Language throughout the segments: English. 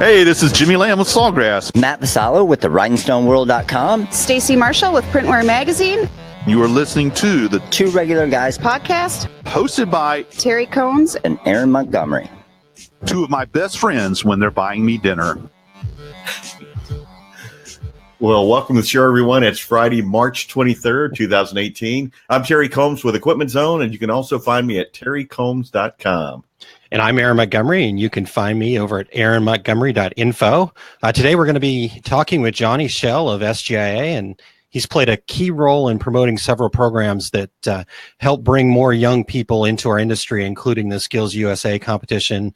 Hey, this is Jimmy Lamb with Sawgrass. Matt Vassallo with the RhinestoneWorld.com. Stacy Marshall with Printwear Magazine. You are listening to the Two Regular Guys podcast, hosted by Terry Combs and Aaron Montgomery. Two of my best friends when they're buying me dinner. Well, welcome to the show, everyone. It's Friday, March 23rd, 2018. I'm Terry Combs with Equipment Zone, and you can also find me at terrycombs.com. And I'm Aaron Montgomery, and you can find me over at aaronmontgomery.info. Today, we're going to be talking with Johnny Schell of SGIA, and he's played a key role in promoting several programs that help bring more young people into our industry, including the SkillsUSA competition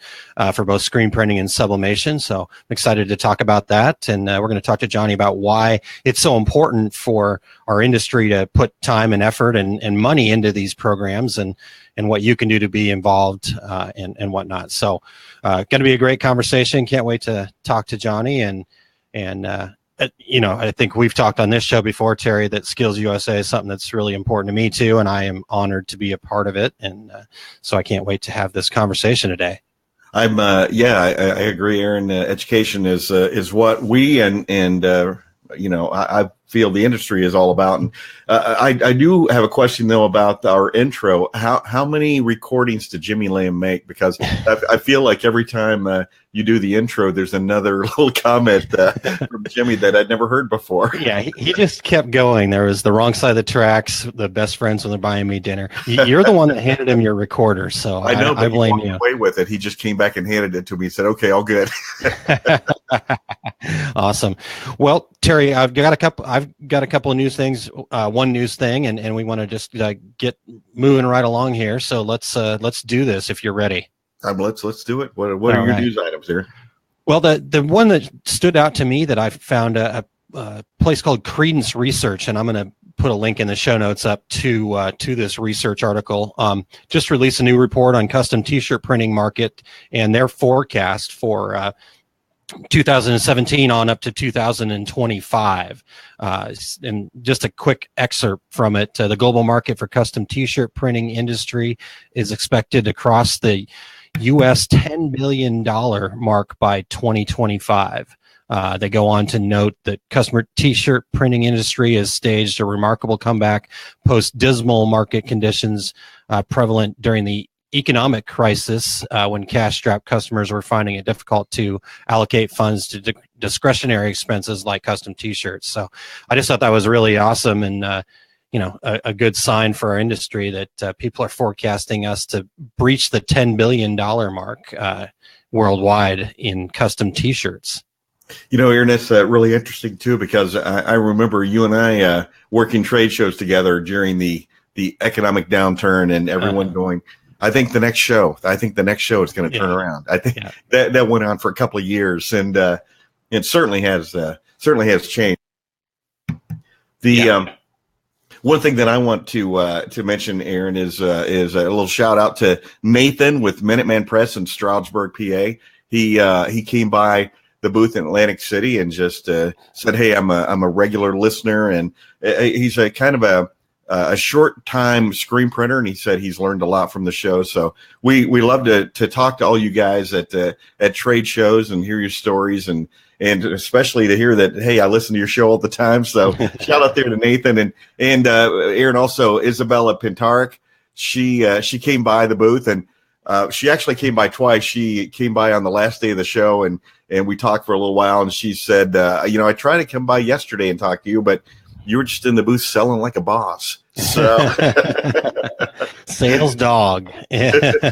for both screen printing and sublimation. So I'm excited to talk about that. And we're going to talk to Johnny about why it's so important for our industry to put time and effort and money into these programs and what you can do to be involved and whatnot. So going to be a great conversation. Can't wait to talk to Johnny. And I think we've talked on this show before, Terry, that SkillsUSA is something that's really important to me too, and I am honored to be a part of it. And so I can't wait to have this conversation today. I agree, Aaron. Education is what we I feel the industry is all about. And I do have a question though about our intro. How many recordings did Jimmy Lamb make? Because I feel like every time you do the intro, there's another little comment from Jimmy that I'd never heard before. Yeah, he just kept going. There was the wrong side of the tracks, the best friends when they're buying me dinner. You're the one that handed him your recorder, so I know. I blame you. Away with it. He just came back and handed it to me. He said, "Okay, all good." Awesome. Well, Terry, I've got a couple of news things. One news thing, and we want to just get moving right along here. So let's do this if you're ready. Let's do it. What are your news items here? Well, the one that stood out to me that I found a place called Credence Research, and I'm going to put a link in the show notes up to this research article. Just released a new report on custom T-shirt printing market and their forecast for 2017 on up to 2025. And just a quick excerpt from it. The global market for custom T-shirt printing industry is expected to cross the U.S. $10 billion mark by 2025. They go on to note that customer T-shirt printing industry has staged a remarkable comeback post dismal market conditions prevalent during the economic crisis when cash-strapped customers were finding it difficult to allocate funds to discretionary expenses like custom T-shirts. So I just thought that was really awesome and a good sign for our industry that people are forecasting us to breach the $10 billion mark worldwide in custom T-shirts. Aaron, that's really interesting too, because I remember you and I working trade shows together during the economic downturn and everyone going, I think the next show is going to turn around. I think that went on for a couple of years, and it certainly has changed. One thing that I want to mention, Aaron, is a little shout out to Nathan with Minuteman Press in Stroudsburg, PA. He came by the booth in Atlantic City and just said, "Hey, I'm a regular listener," and he's a kind of a short time screen printer, and he said he's learned a lot from the show. So we love to talk to all you guys at trade shows and hear your stories and especially to hear that, hey, I listen to your show all the time. So shout out there to Nathan and Aaron. Also Isabella Pintarik. She came by the booth, and she actually came by twice. She came by on the last day of the show, and we talked for a little while, and she said, I tried to come by yesterday and talk to you, but you were just in the booth selling like a boss. So sales dog. Isabella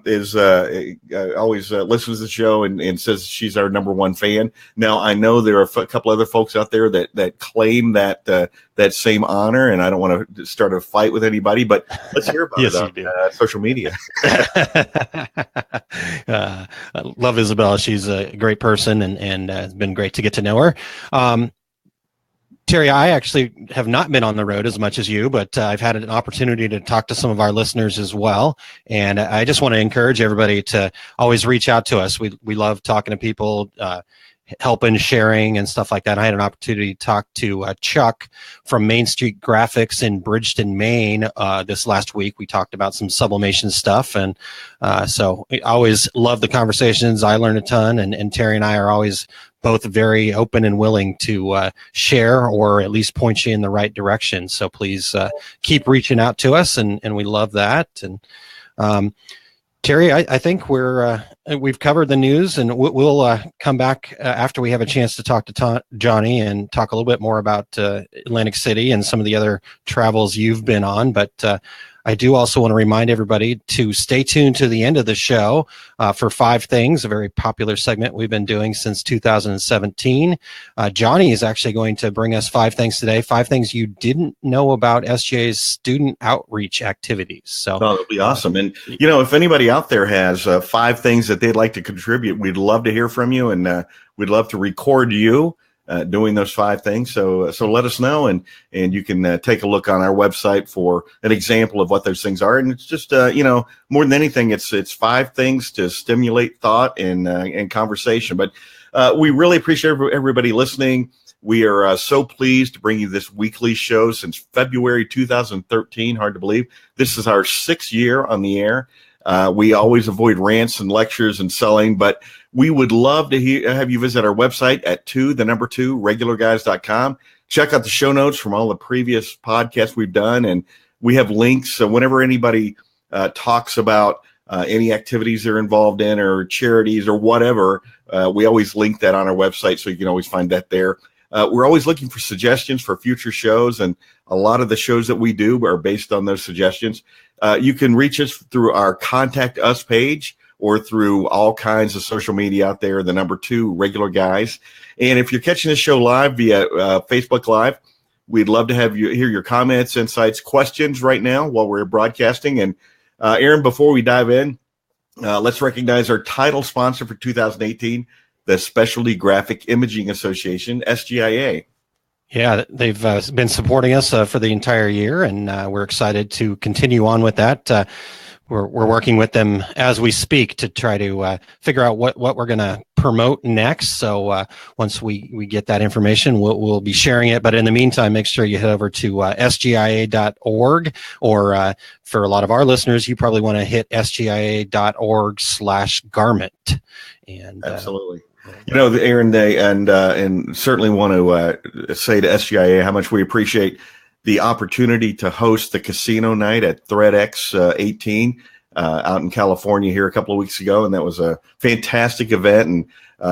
is always listens to the show and says she's our number one fan. Now, I know there are a couple other folks out there that claim that same honor, and I don't want to start a fight with anybody, but let's hear about it on social media. I love Isabella. She's a great person, and it's been great to get to know her. Terry, I actually have not been on the road as much as you, but I've had an opportunity to talk to some of our listeners as well. And I just want to encourage everybody to always reach out to us. We love talking to people, helping, sharing, and stuff like that. I had an opportunity to talk to Chuck from Main Street Graphics in Bridgeton, Maine this last week. We talked about some sublimation stuff, and so I always love the conversations. I learn a ton, and Terry and I are always both very open and willing to share or at least point you in the right direction. So please keep reaching out to us, and we love that. And Terry, I think we've covered the news, and we'll come back after we have a chance to talk to Johnny and talk a little bit more about Atlantic City and some of the other travels you've been on. But I do also want to remind everybody to stay tuned to the end of the show for 5 Things, a very popular segment we've been doing since 2017. Johnny is actually going to bring us 5 things today, 5 things you didn't know about SGIA's student outreach activities. So that'll be awesome. And, if anybody out there has 5 things that they'd like to contribute, we'd love to hear from you, and we'd love to record you doing those 5 things. So let us know, and you can take a look on our website for an example of what those things are. And it's just, more than anything, it's 5 things to stimulate thought and conversation. But we really appreciate everybody listening. We are so pleased to bring you this weekly show since February 2013. Hard to believe. This is our 6th year on the air. We always avoid rants and lectures and selling, but we would love to have you visit our website at 2 regularguys.com. Check out the show notes from all the previous podcasts we've done, and we have links. So whenever anybody talks about any activities they're involved in or charities or whatever, we always link that on our website, so you can always find that there. We're always looking for suggestions for future shows, and a lot of the shows that we do are based on those suggestions. You can reach us through our Contact Us page or through all kinds of social media out there, the number 2 Regular Guys. And if you're catching this show live via Facebook Live, we'd love to have you hear your comments, insights, questions right now while we're broadcasting. And Aaron, before we dive in, let's recognize our title sponsor for 2018, the Specialty Graphic Imaging Association, SGIA. Yeah, they've been supporting us for the entire year, and we're excited to continue on with that. We're working with them as we speak to try to figure out what we're going to promote next. So once we get that information, we'll be sharing it. But in the meantime, make sure you head over to sgia.org, or for a lot of our listeners, you probably want to hit sgia.org/garment. And absolutely. Aaron, and certainly want to say to SGIA how much we appreciate the opportunity to host the casino night at ThreadX 18 out in California here a couple of weeks ago, and that was a fantastic event. And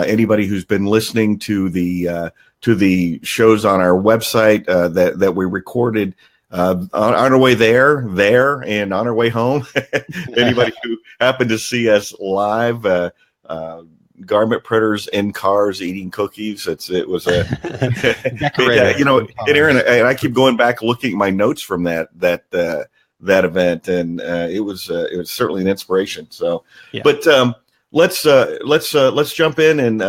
anybody who's been listening to the shows on our website that we recorded on our way there, and on our way home, anybody who happened to see us live. Garment printers in cars eating cookies. It was a, and Aaron, and I keep going back looking at my notes from that event, and it was certainly an inspiration. So, yeah. But let's jump in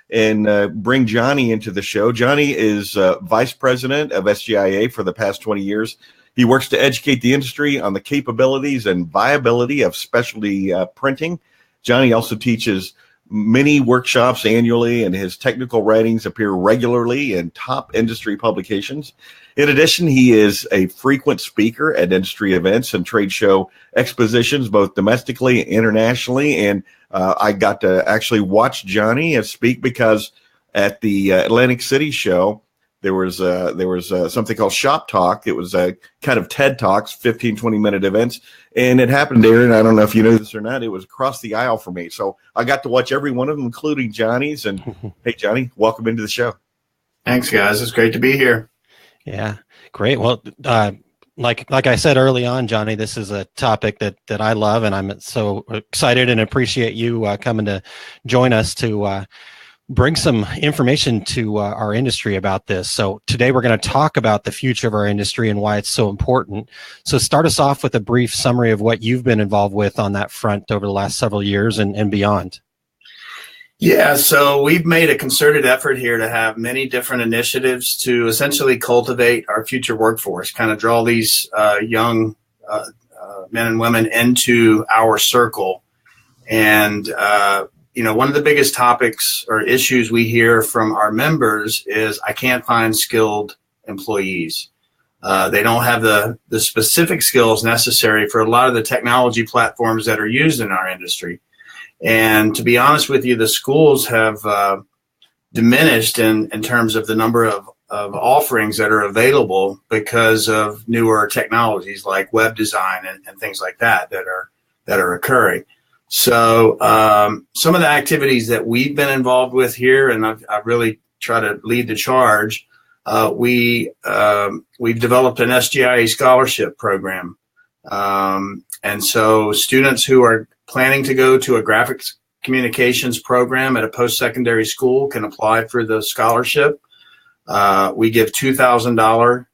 and bring Johnny into the show. Johnny is vice president of SGIA for the past 20 years. He works to educate the industry on the capabilities and viability of specialty printing. Johnny also teaches many workshops annually, and his technical writings appear regularly in top industry publications. In addition, he is a frequent speaker at industry events and trade show expositions, both domestically and internationally. And I got to actually watch Johnny speak, because at the Atlantic City show, there was something called Shop Talk. It was a kind of TED Talks, 15, 20-minute events. And it happened, Aaron, I don't know if you know this or not, it was across the aisle for me. So I got to watch every one of them, including Johnny's. And hey, Johnny, welcome into the show. Thanks, guys. It's great to be here. Yeah, great. Well, like I said early on, Johnny, this is a topic that I love, and I'm so excited and appreciate you coming to join us to bring some information to our industry about this. So today we're going to talk about the future of our industry and why it's so important. So start us off with a brief summary of what you've been involved with on that front over the last several years and beyond. Yeah, so we've made a concerted effort here to have many different initiatives to essentially cultivate our future workforce, kind of draw these young men and women into our circle. And one of the biggest topics or issues we hear from our members is I can't find skilled employees. They don't have the specific skills necessary for a lot of the technology platforms that are used in our industry. And to be honest with you, the schools have diminished in terms of the number of offerings that are available because of newer technologies like web design and things like that are occurring. So some of the activities that we've been involved with here, and I've really tried to lead the charge, we've developed an SGIA scholarship program. And so students who are planning to go to a graphics communications program at a post-secondary school can apply for the scholarship. We give $2,000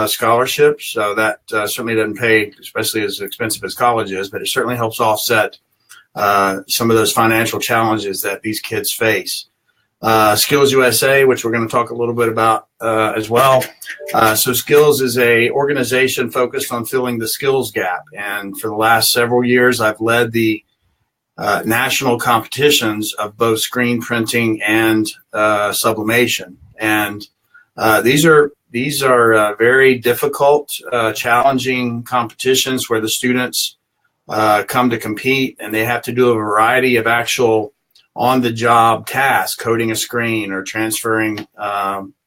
scholarships, so that certainly doesn't pay, especially as expensive as college is, but it certainly helps offset some of those financial challenges that these kids face. SkillsUSA, which we're going to talk a little bit about as well. So Skills is a organization focused on filling the skills gap, and for the last several years, I've led the national competitions of both screen printing and sublimation. And these are very difficult, challenging competitions where the students come to compete, and they have to do a variety of actual on-the-job tasks, coding a screen or transferring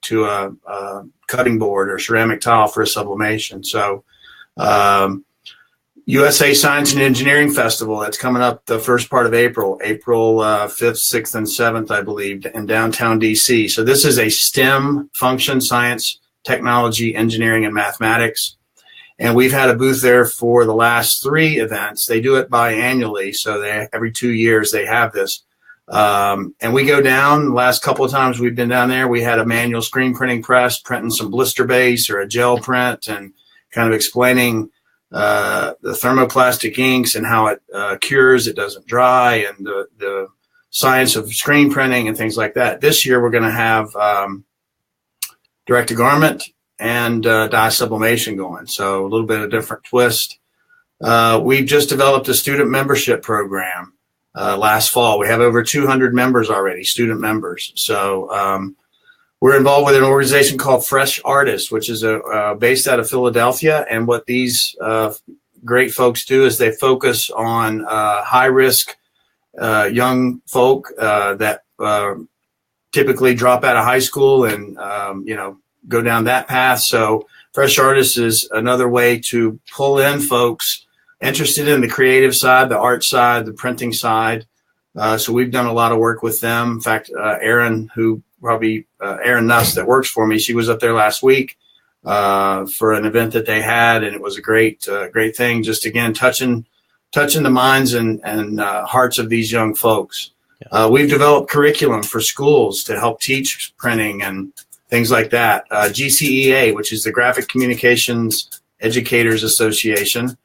to a cutting board or ceramic tile for a sublimation. So USA Science and Engineering Festival, that's coming up the first part of April 5th, 6th, and 7th, I believe, in downtown DC. So this is a STEM function: science, technology, engineering, and mathematics. And we've had a booth there for the last 3 events. They do it biannually, so every 2 years they have this. And we go down. The last couple of times we've been down there, we had a manual screen printing press printing some blister base or a gel print, and kind of explaining the thermoplastic inks and how it cures, it doesn't dry, and the science of screen printing and things like that. This year we're going to have direct-to-garment and dye sublimation going, so a little bit of different twist. We've just developed a student membership program last fall. We have over 200 members already, student members. So we're involved with an organization called Fresh Artists, which is based out of Philadelphia. And what these great folks do is they focus on high-risk young folk that typically drop out of high school and go down that path. So Fresh Artists is another way to pull in folks interested in the creative side, the art side, the printing side. So we've done a lot of work with them. In fact, Erin Nuss that works for me, she was up there last week for an event that they had, and it was a great thing. Just again, touching the minds and hearts of these young folks. Yeah. We've developed curriculum for schools to help teach printing and things like that. GCEA, which is the Graphic Communications Educators Association.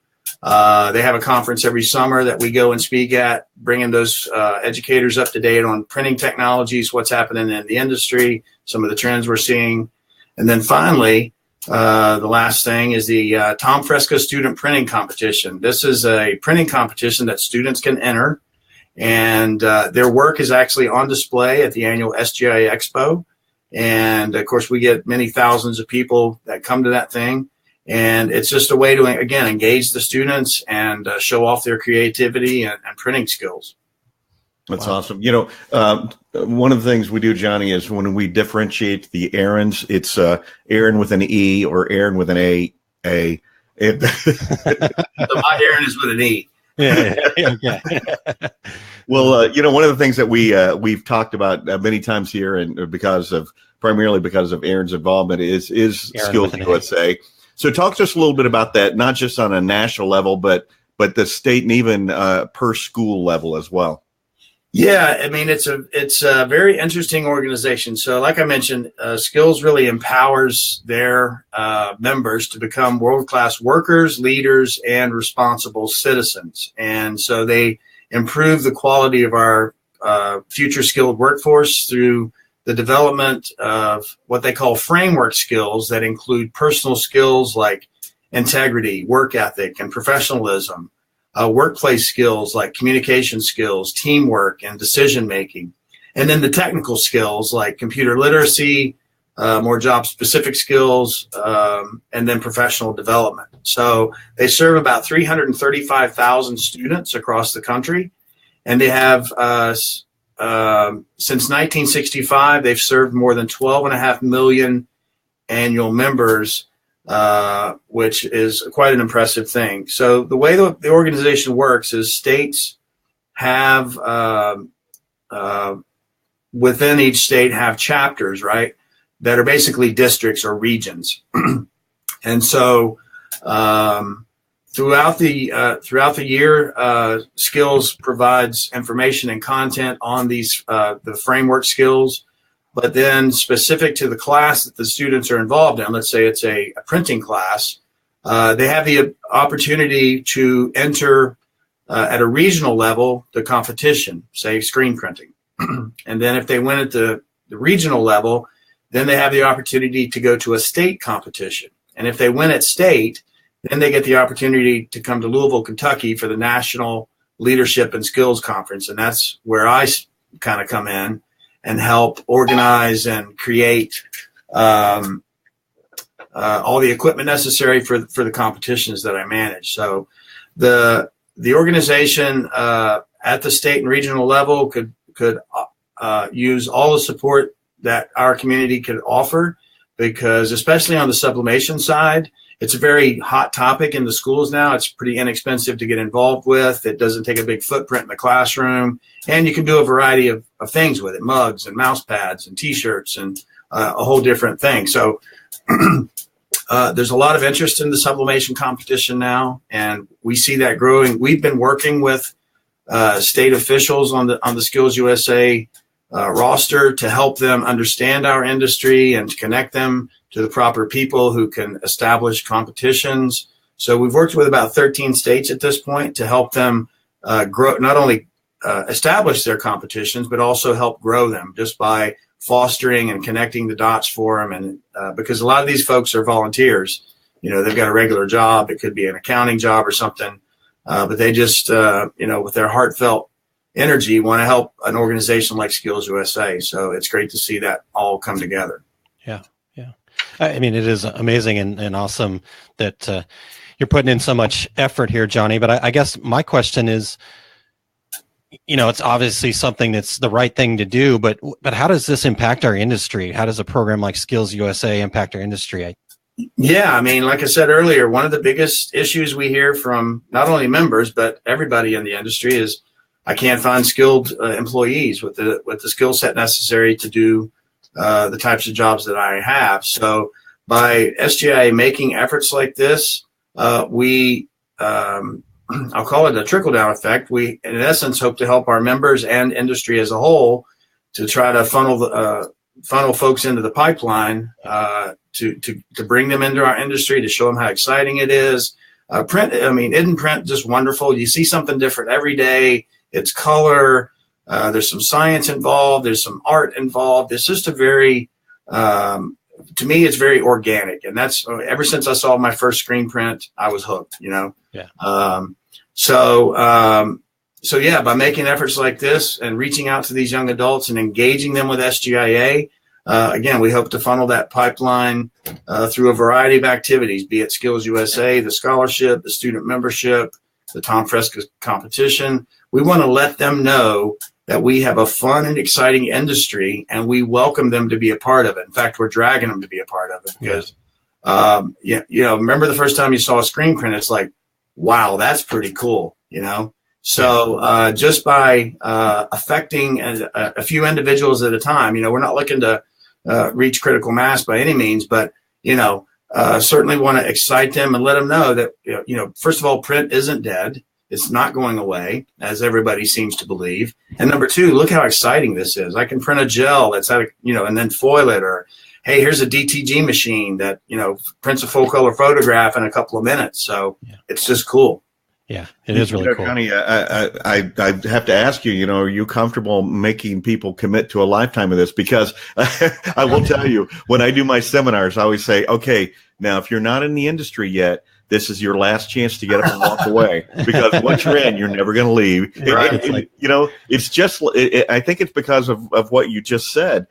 They have a conference every summer that we go and speak at, bringing those educators up to date on printing technologies, what's happening in the industry, some of the trends we're seeing. And then finally, the last thing is the Tom Fresco Student Printing Competition. This is a printing competition that students can enter, and their work is actually on display at the annual SGIA Expo. And, of course, we get many thousands of people that come to that thing. And it's just a way to, again, engage the students and show off their creativity and printing skills. That's awesome. One of the things we do, Johnny, is when we differentiate the Aarons, it's Aaron with an E or Aaron with an A. So my Aaron is with an E. Yeah. Well, one of the things that we've talked about many times here, and primarily because of Aaron's involvement, is SkillsUSA. So talk to us a little bit about that, not just on a national level, but the state and even per school level as well. Yeah, I mean, it's a very interesting organization. So like I mentioned, Skills really empowers their members to become world-class workers, leaders, and responsible citizens. And so they improve the quality of our future skilled workforce through the development of what they call framework skills that include personal skills like integrity, work ethic, and professionalism, workplace skills like communication skills, teamwork, and decision making. And then the technical skills like computer literacy, more job specific skills, and then professional development. So they serve about 335,000 students across the country. And they have, since 1965, they've served more than 12.5 million annual members, which is quite an impressive thing. So the way the organization works is states have, within each state have chapters, right, that are basically districts or regions. And so throughout the year, Skills provides information and content on these the framework skills, but then specific to the class that the students are involved in, let's say it's a printing class, they have the opportunity to enter at a regional level the competition, say screen printing. And then if they win at the regional level, then they have the opportunity to go to a state competition. And if they win at state, then they get the opportunity to come to Louisville, Kentucky for the National Leadership and Skills Conference. And that's where I kind of come in and help organize and create all the equipment necessary for the competitions that I manage. So the organization at the state and regional level could use all the support that our community could offer, because especially on the sublimation side, it's a very hot topic in the schools now. It's pretty inexpensive to get involved with. It doesn't take a big footprint in the classroom, and you can do a variety of things with it, mugs and mouse pads and T-shirts and a whole different thing. So there's a lot of interest in the sublimation competition now, and we see that growing. We've been working with state officials on the SkillsUSA roster to help them understand our industry and to connect them to the proper people who can establish competitions. So we've worked with about 13 states at this point to help them grow, not only establish their competitions, but also help grow them just by fostering and connecting the dots for them. And because a lot of these folks are volunteers, they've got a regular job. It could be an accounting job or something, but they just, with their heartfelt energy, want to help an organization like SkillsUSA. So it's great to see that all come together. Yeah. I mean, it is amazing and awesome that you're putting in so much effort here, Johnny. But I guess my question is, it's obviously something that's the right thing to do, but how does this impact our industry? How does a program like SkillsUSA impact our industry? Yeah, I mean, like I said earlier, one of the biggest issues we hear from not only members, but everybody in the industry is, I can't find skilled employees with the skill set necessary to do the types of jobs that I have. So by SGIA making efforts like this, we, I'll call it a trickle-down effect. We, in essence, hope to help our members and industry as a whole to try to funnel folks into the pipeline to bring them into our industry, to show them how exciting it is. Isn't print just wonderful? You see something different every day. It's color. There's some science involved. There's some art involved. It's just a very, to me, it's very organic. And that's ever since I saw my first screen print, I was hooked, Yeah. So yeah, by making efforts like this and reaching out to these young adults and engaging them with SGIA, again, we hope to funnel that pipeline through a variety of activities, be it SkillsUSA, the scholarship, the student membership, the Tom Fresca competition. We want to let them know that we have a fun and exciting industry, and we welcome them to be a part of it. In fact, we're dragging them to be a part of it because, remember the first time you saw a screen print, it's like, wow, that's pretty cool, So just by affecting a few individuals at a time, we're not looking to reach critical mass by any means, but, certainly want to excite them and let them know that, first of all, print isn't dead. It's not going away, as everybody seems to believe. And number two, look how exciting this is. I can print a gel that's and then foil it, or, hey, here's a DTG machine that, prints a full color photograph in a couple of minutes. So it's just cool. Yeah, it is really cool. Johnny, I have to ask you, are you comfortable making people commit to a lifetime of this? Because I will tell you, when I do my seminars, I always say, okay, now if you're not in the industry yet, this is your last chance to get up and walk away, because once you're in, you're never going to leave. Right. It's just, I think it's because of what you just said.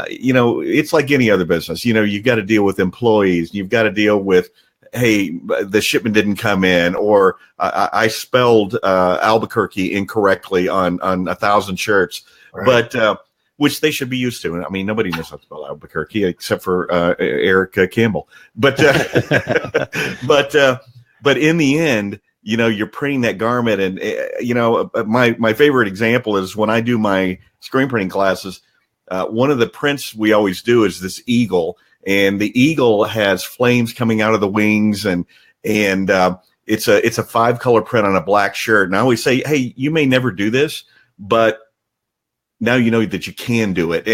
It's like any other business. You've got to deal with employees. You've got to deal with, hey, the shipment didn't come in, or I spelled Albuquerque incorrectly on 1,000 shirts, Right. but which they should be used to. I mean, nobody knows how to spell Albuquerque except for Eric Campbell. But but in the end, you're printing that garment, and my favorite example is when I do my screen printing classes. One of the prints we always do is this eagle, and the eagle has flames coming out of the wings, and it's a 5-color print on a black shirt. And I always say, hey, you may never do this, but now you know that you can do it.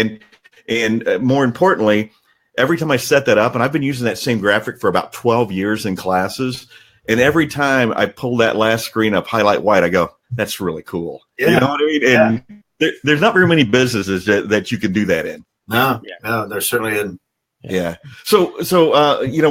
And more importantly, every time I set that up, and I've been using that same graphic for about 12 years in classes, and every time I pull that last screen up, highlight white, I go, that's really cool. Yeah. You know what I mean? And there's not very many businesses that you can do that in. No, there certainly isn't. Yeah. So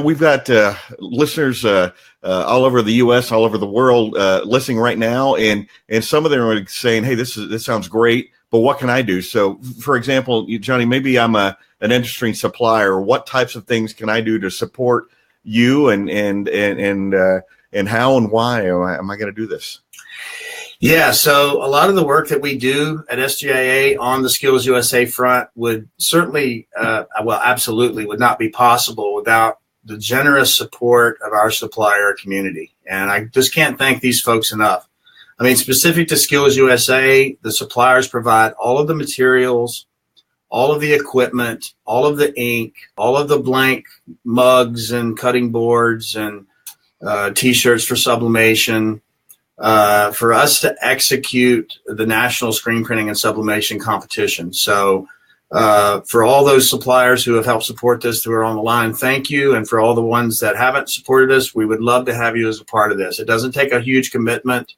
we've got listeners all over the U.S., all over the world listening right now, and some of them are saying, "Hey, this sounds great, but what can I do?" So, for example, Johnny, maybe I'm an industry supplier. What types of things can I do to support you, and how and why am I going to do this? Yeah, so a lot of the work that we do at SGIA on the SkillsUSA front would certainly, absolutely would not be possible without the generous support of our supplier community. And I just can't thank these folks enough. I mean, specific to SkillsUSA, the suppliers provide all of the materials, all of the equipment, all of the ink, all of the blank mugs and cutting boards and T-shirts for Sublimation, for us to execute the national screen printing and sublimation competition. So for all those suppliers who have helped support this who are on the line, thank you. And for all the ones that haven't supported us, we would love to have you as a part of this. It doesn't take a huge commitment.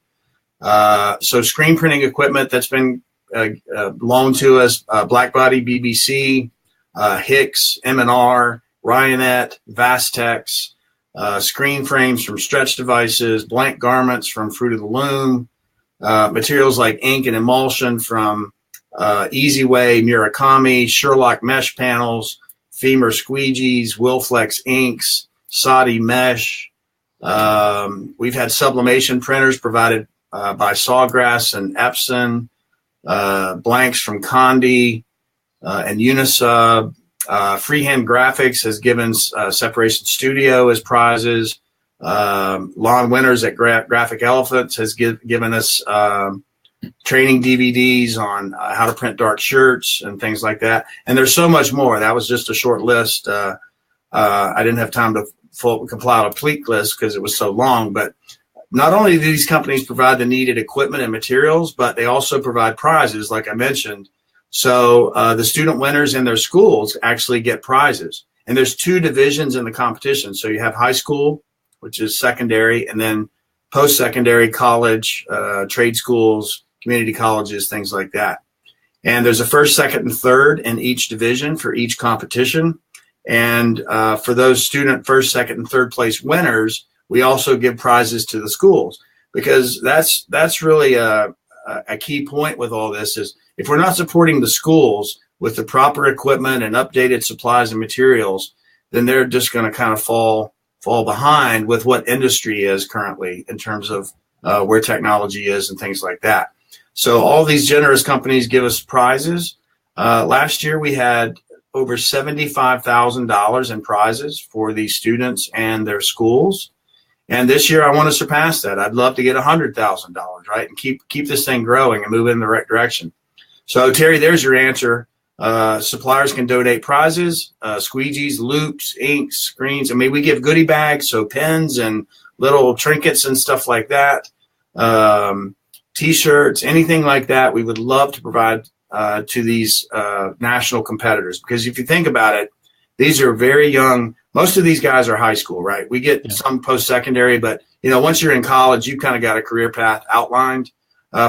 So screen printing equipment that's been loaned to us, Blackbody, BBC, Hicks, M&R, Ryonet, Vastex, screen frames from Stretch Devices, blank garments from Fruit of the Loom, materials like ink and emulsion from Easyway, Murakami, Sherlock mesh panels, Femur squeegees, Wilflex inks, Sadi mesh. We've had sublimation printers provided by Sawgrass and Epson, blanks from Condi and Unisub. Freehand Graphics has given Separation Studio as prizes. Lon Winters at Graphic Elephants has given us training DVDs on how to print dark shirts and things like that. And there's so much more. That was just a short list. I didn't have time to compile a complete list because it was so long. But not only do these companies provide the needed equipment and materials, but they also provide prizes, like I mentioned. So the student winners in their schools actually get prizes. And there's 2 divisions in the competition. So you have high school, which is secondary, and then post-secondary, college, trade schools, community colleges, things like that. And there's a first, second, and third in each division for each competition. And for those student first, second, and third place winners, we also give prizes to the schools, because that's really a key point with all this is, if we're not supporting the schools with the proper equipment and updated supplies and materials, then they're just going to kind of fall behind with what industry is currently in terms of where technology is and things like that. So all these generous companies give us prizes. Last year we had over $75,000 in prizes for these students and their schools. And this year I want to surpass that. I'd love to get $100,000, right? And keep this thing growing and move in the right direction. So, Terry, there's your answer. Suppliers can donate prizes, squeegees, loops, inks, screens. I mean, we give goodie bags, so pens and little trinkets and stuff like that, T-shirts, anything like that. We would love to provide to these national competitors, because if you think about it, these are very young. Most of these guys are high school, right? We get some post-secondary, but, once you're in college, you've kind of got a career path outlined.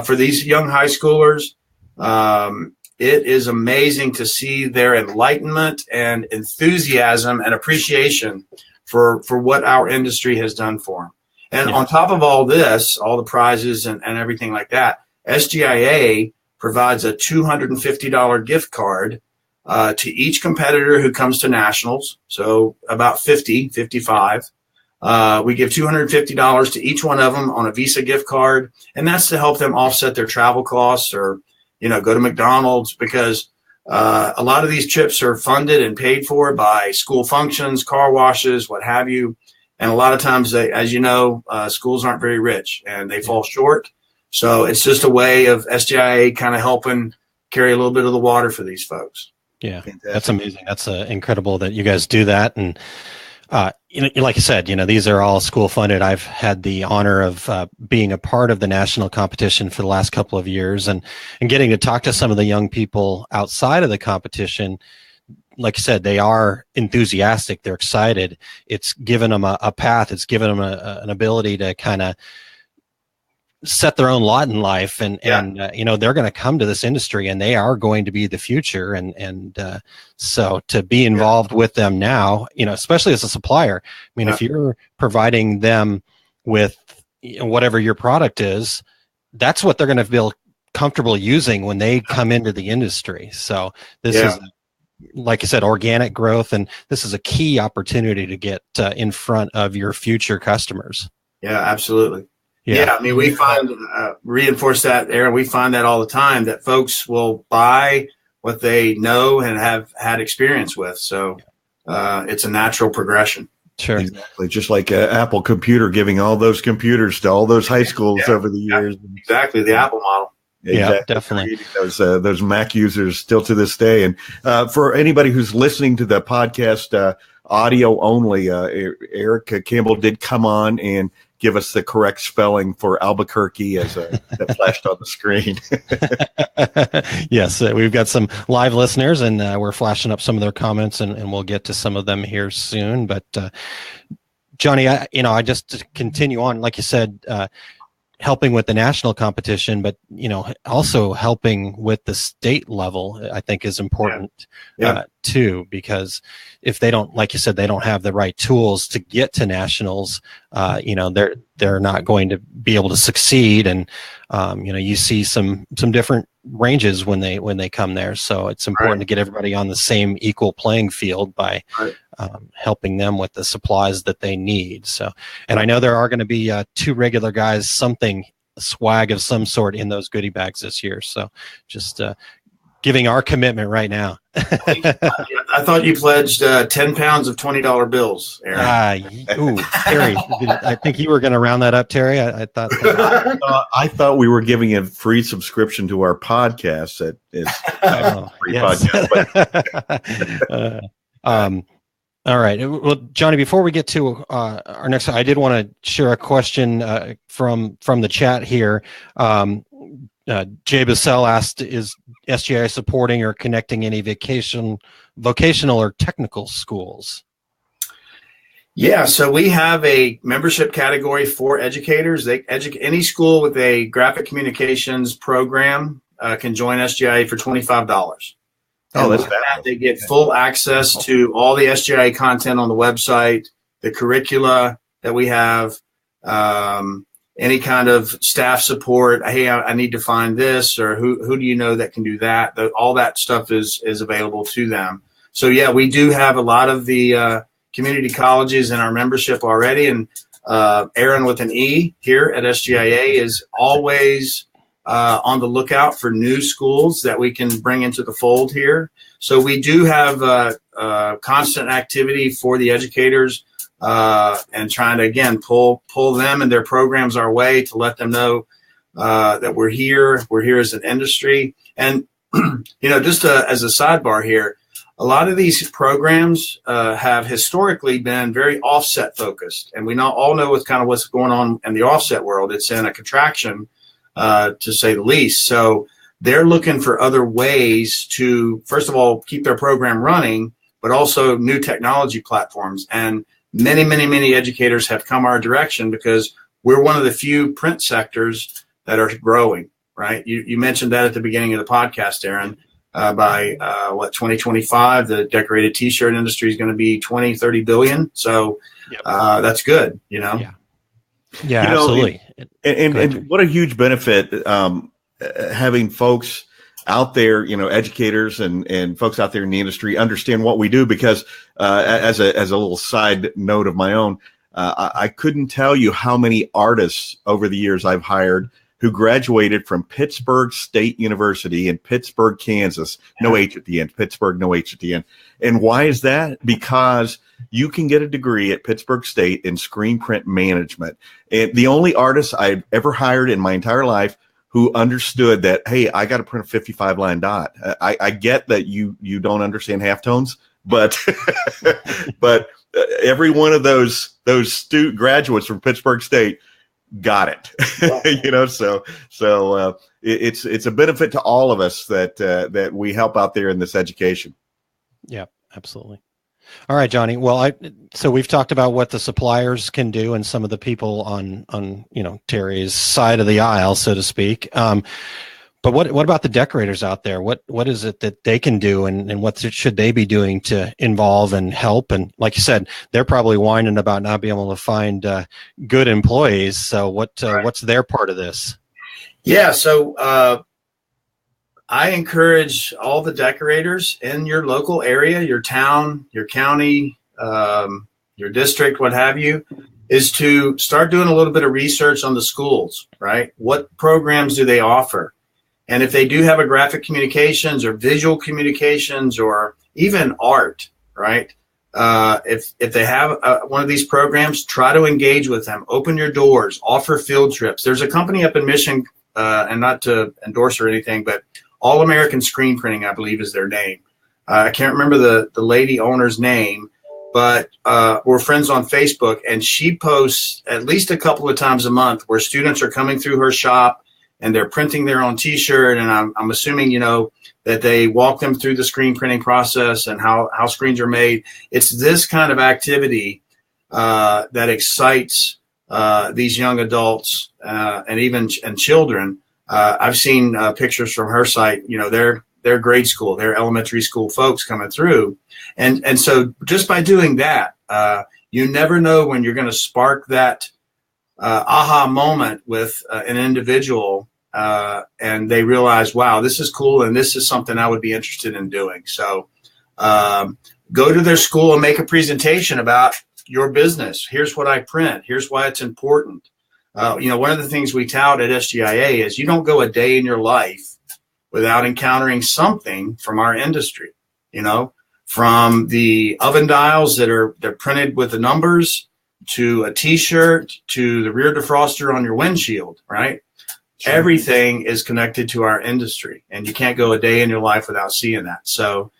For these young high schoolers, it is amazing to see their enlightenment and enthusiasm and appreciation for what our industry has done for them. And on top of all this, all the prizes and everything like that, SGIA provides a $250 gift card to each competitor who comes to nationals. So about 55. We give $250 to each one of them on a Visa gift card, and that's to help them offset their travel costs or, go to McDonald's, because a lot of these trips are funded and paid for by school functions, car washes, what have you. And a lot of times, as you know, schools aren't very rich and they fall short. So it's just a way of SGIA kind of helping carry a little bit of the water for these folks. Yeah, that's amazing. That's incredible that you guys do that. And like I said, these are all school funded. I've had the honor of being a part of the national competition for the last couple of years, and getting to talk to some of the young people outside of the competition. Like I said, they are enthusiastic. They're excited. It's given them a path. It's given them an ability to kind of set their own lot in life, and they're going to come to this industry and they are going to be the future, and so to be involved with them now, especially as a supplier, if you're providing them with whatever your product is, that's what they're going to feel comfortable using when they come into the industry. So this is, like I said, organic growth, and this is a key opportunity to get in front of your future customers. Yeah, absolutely. Yeah, we find, reinforce that, Aaron, we find that all the time, that folks will buy what they know and have had experience with. So it's a natural progression. Sure. Exactly. Just like Apple Computer giving all those computers to all those high schools over the years. Exactly. The Apple model. Exactly. Yeah, definitely. Those Mac users still to this day. And for anybody who's listening to the podcast audio only, Eric Campbell did come on and give us the correct spelling for Albuquerque as that flashed on the screen. Yes, we've got some live listeners, and we're flashing up some of their comments, and we'll get to some of them here soon. But Johnny, I just to continue on, like you said, helping with the national competition, but also helping with the state level, I think is important too, because if they don't, like you said, they don't have the right tools to get to nationals, they're not going to be able to succeed. And you see some different ranges when they come there. So it's important to get everybody on the same equal playing field by helping them with the supplies that they need. So, and I know there are going to be 2 regular guys, a swag of some sort in those goodie bags this year. So just giving our commitment right now. I thought you pledged 10 pounds of $20 bills, Aaron. Terry, I think you were going to round that up, Terry. I thought. I thought we were giving a free subscription to our podcast. That is free podcast. All right. Well, Johnny, before we get to our next, I did want to share a question from the chat here. Jay Bissell asked, is SGIA supporting or connecting any vocational or technical schools? Yeah, so we have a membership category for educators. Any school with a graphic communications program can join SGIA for $25. Oh, that's fabulous. They get full access to all the SGIA content on the website, the curricula that we have, any kind of staff support. Hey, I need to find this, or who do you know that can do that? All that stuff is available to them. So yeah, we do have a lot of the community colleges in our membership already, and Aaron with an E here at SGIA is always on the lookout for new schools that we can bring into the fold here. So we do have constant activity for the educators and trying to, again, pull them and their programs our way to let them know that we're here. We're here as an industry. And, just as a sidebar here, a lot of these programs have historically been very offset focused. And we all know what's going on in the offset world. It's in a contraction, to say the least. So they're looking for other ways to, first of all, keep their program running, but also new technology platforms. And many, many, many educators have come our direction because we're one of the few print sectors that are growing, right? You mentioned that at the beginning of the podcast, Aaron. by 2025, the decorated T-shirt industry is going to be 20-30 billion. So that's good, Yeah, absolutely. And And what a huge benefit having folks out there, educators and folks out there in the industry understand what we do, because as a little side note of my own, I couldn't tell you how many artists over the years I've hired who graduated from Pittsburgh State University in Pittsburgh, Kansas. No H at the end. Pittsburgh, no H at the end. And why is that? Because you can get a degree at Pittsburgh State in screen print management. And the only artist I've ever hired in my entire life who understood that, hey, I got to print a 55-line dot. I get that you don't understand halftones, but but every one of those graduates from Pittsburgh State got it. So it's a benefit to all of us that we help out there in this education. Yeah, absolutely. All right, Johnny. Well, so we've talked about what the suppliers can do and some of the people on Terry's side of the aisle, so to speak. But what about the decorators out there? What is it that they can do, and what should they be doing to involve and help? And like you said, they're probably whining about not being able to find good employees. So what's their part of this? Yeah. So I encourage all the decorators in your local area, your town, your county, your district, what have you, is to start doing a little bit of research on the schools, right? What programs do they offer? And if they do have a graphic communications or visual communications or even art, right? If they have one of these programs, try to engage with them, open your doors, offer field trips. There's a company up in Michigan, and not to endorse or anything, but All American Screen Printing, I believe, is their name. I can't remember the lady owner's name, but we're friends on Facebook, and she posts at least a couple of times a month where students are coming through her shop and they're printing their own T-shirt. And I'm assuming, that they walk them through the screen printing process and how screens are made. It's this kind of activity that excites these young adults and even children. I've seen pictures from her site, their grade school, their elementary school folks coming through. And so just by doing that, you never know when you're going to spark that aha moment with an individual, and they realize, wow, this is cool, and this is something I would be interested in doing. So go to their school and make a presentation about your business. Here's what I print. Here's why it's important. One of the things we tout at SGIA is you don't go a day in your life without encountering something from our industry, from the oven dials they're printed with the numbers, to a T-shirt, to the rear defroster on your windshield, right? Sure. Everything is connected to our industry, and you can't go a day in your life without seeing that. So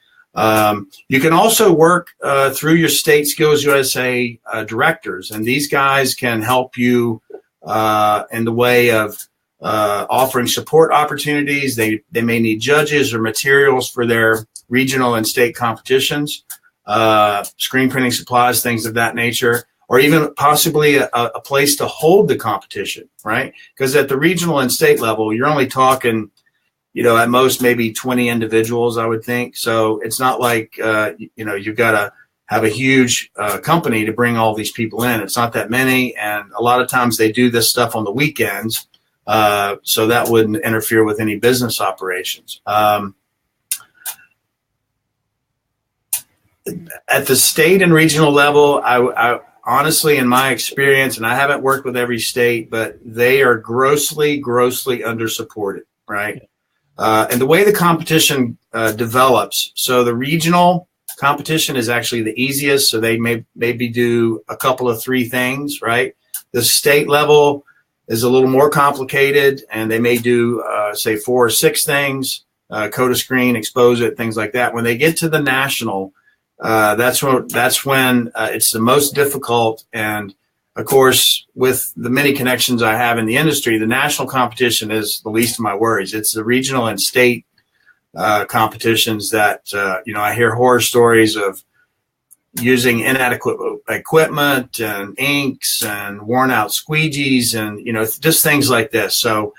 you can also work through your state SkillsUSA directors, and these guys can help you in the way of offering support opportunities. They may need judges or materials for their regional and state competitions, screen printing supplies, things of that nature, or even possibly a place to hold the competition, right? Because at the regional and state level, you're only talking, at most maybe 20 individuals, I would think. So it's not like, you've got to have a huge company to bring all these people in. It's not that many. And a lot of times they do this stuff on the weekends. So that wouldn't interfere with any business operations. At the state and regional level, I honestly, in my experience, and I haven't worked with every state, but they are grossly undersupported, right? And the way the competition develops, so the regional competition is actually the easiest, so they maybe do a couple of 3 things, right? The state level is a little more complicated, and they may do, say, 4 or 6 things, code a screen, expose it, things like that. When they get to the national, that's when it's the most difficult. And of course, with the many connections I have in the industry, the national competition is the least of my worries. It's the regional and state competitions that, I hear horror stories of using inadequate equipment and inks and worn out squeegees and, just things like this. So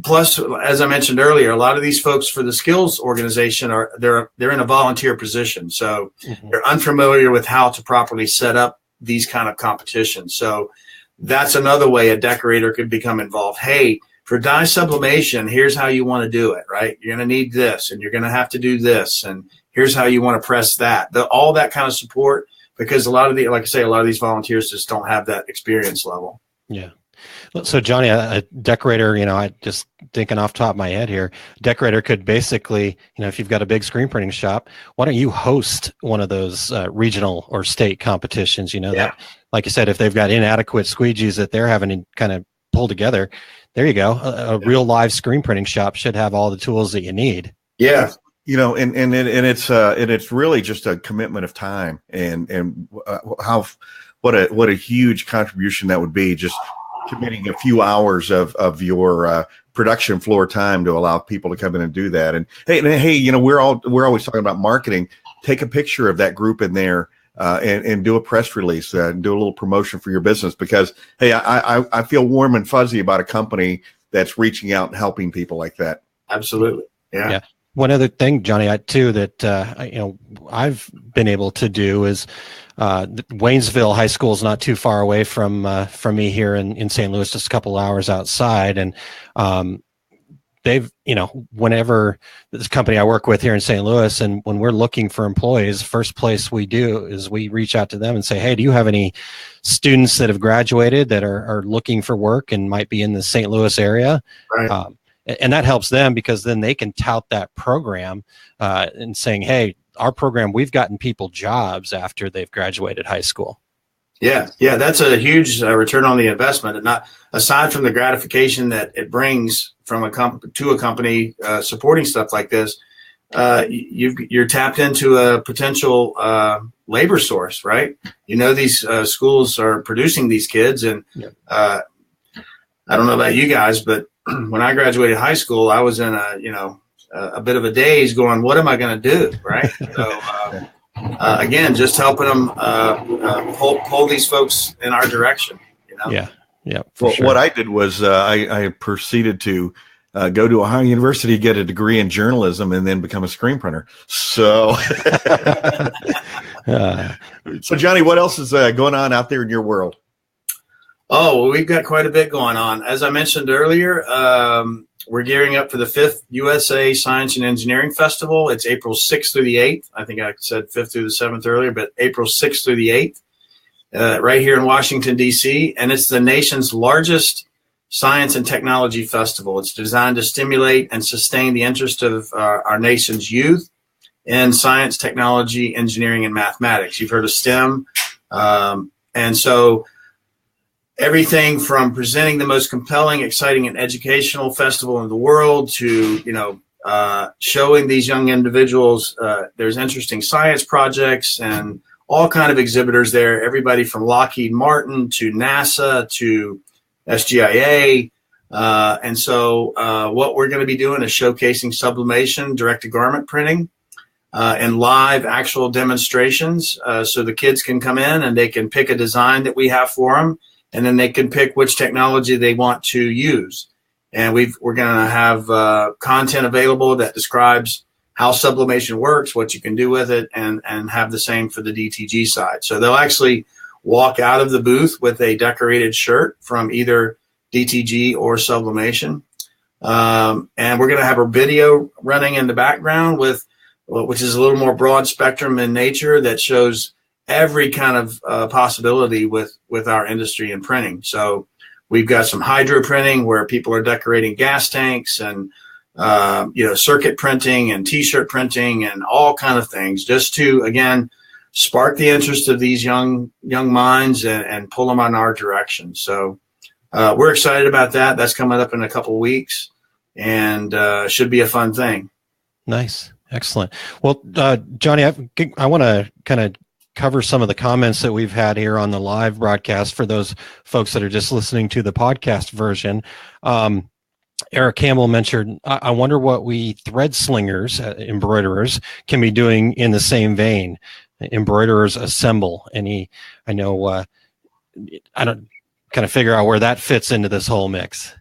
plus, as I mentioned earlier, a lot of these folks for the skills organization they're in a volunteer position, so they're unfamiliar with how to properly set up these kind of competitions. So that's another way a decorator could become involved. Hey, for dye sublimation, here's how you want to do it, right? You're going to need this, and you're going to have to do this, and here's how you want to press that. All that kind of support, because like I say, a lot of these volunteers just don't have that experience level. Yeah. So Johnny, a decorator, I just thinking off the top of my head here, decorator could basically, if you've got a big screen printing shop, why don't you host one of those regional or state competitions? That, like you said, if they've got inadequate squeegees that they're having to kind of pull together, there you go. A real live screen printing shop should have all the tools that you need. Yeah. And it's really just a commitment of time and what a huge contribution that would be, just committing a few hours of your production floor time to allow people to come in and do that. And hey, we're always talking about marketing. Take a picture of that group in there and do a press release and do a little promotion for your business, because hey, I feel warm and fuzzy about a company that's reaching out and helping people like that. Absolutely. Yeah. One other thing, Johnny, that I've been able to do is Waynesville High School is not too far away from me here in St. Louis, just a couple hours outside, and they've whenever this company I work with here in St. Louis, and when we're looking for employees, first place we do is we reach out to them and say, hey, do you have any students that have graduated that are looking for work and might be in the St. Louis area? Right. And that helps them, because then they can tout that program and saying, hey, our program, we've gotten people jobs after they've graduated high school. Yeah, that's a huge return on the investment, and not aside from the gratification that it brings from a company supporting stuff like this. You're tapped into a potential labor source, right? These schools are producing these kids, and I don't know about you guys, but when I graduated high school, I was in a bit of a daze, going, "What am I going to do?" Right. So again, just helping them pull these folks in our direction. Yeah. Well, sure. what I did was I proceeded to go to Ohio University, get a degree in journalism, and then become a screen printer. So, so Johnny, what else is going on out there in your world? Oh, well, we've got quite a bit going on. As I mentioned earlier, we're gearing up for the 5th USA Science and Engineering Festival. It's April 6th through the 8th. I think I said 5th through the 7th earlier, but April 6th through the 8th, right here in Washington, D.C. And it's the nation's largest science and technology festival. It's designed to stimulate and sustain the interest of our nation's youth in science, technology, engineering, and mathematics. You've heard of STEM. And so everything from presenting the most compelling, exciting, and educational festival in the world to, showing these young individuals there's interesting science projects and all kind of exhibitors there, everybody from Lockheed Martin to NASA to SGIA. And so what we're going to be doing is showcasing sublimation, direct-to-garment printing, and live actual demonstrations. So the kids can come in and they can pick a design that we have for them, and then they can pick which technology they want to use. And we're going to have content available that describes how sublimation works, what you can do with it, and have the same for the DTG side. So they'll actually walk out of the booth with a decorated shirt from either DTG or sublimation. And we're going to have a video running in the background which is a little more broad spectrum in nature, that shows every kind of possibility with our industry in printing. So we've got some hydro printing where people are decorating gas tanks, and circuit printing and T-shirt printing and all kind of things, just to again spark the interest of these young minds and pull them in our direction. So we're excited about that. That's coming up in a couple of weeks, and should be a fun thing. Nice, excellent. Well, Johnny, I want to kind of cover some of the comments that we've had here on the live broadcast for those folks that are just listening to the podcast version. Eric Campbell mentioned, I wonder what we thread slingers, embroiderers, can be doing in the same vein. Embroiderers assemble. I don't kind of figure out where that fits into this whole mix.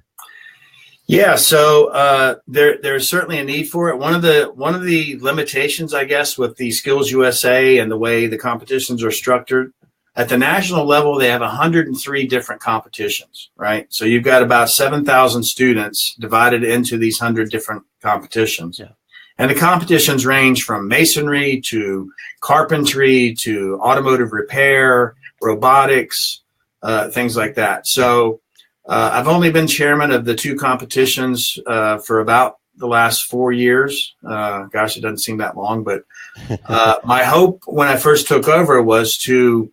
Yeah, so there's certainly a need for it. One of the limitations, I guess, with the SkillsUSA and the way the competitions are structured, at the national level, they have 103 different competitions, right? So you've got about 7,000 students divided into these 100 different competitions. Yeah. And the competitions range from masonry to carpentry to automotive repair, robotics, things like that. So I've only been chairman of the two competitions for about the last 4 years. Gosh, it doesn't seem that long, but my hope when I first took over was to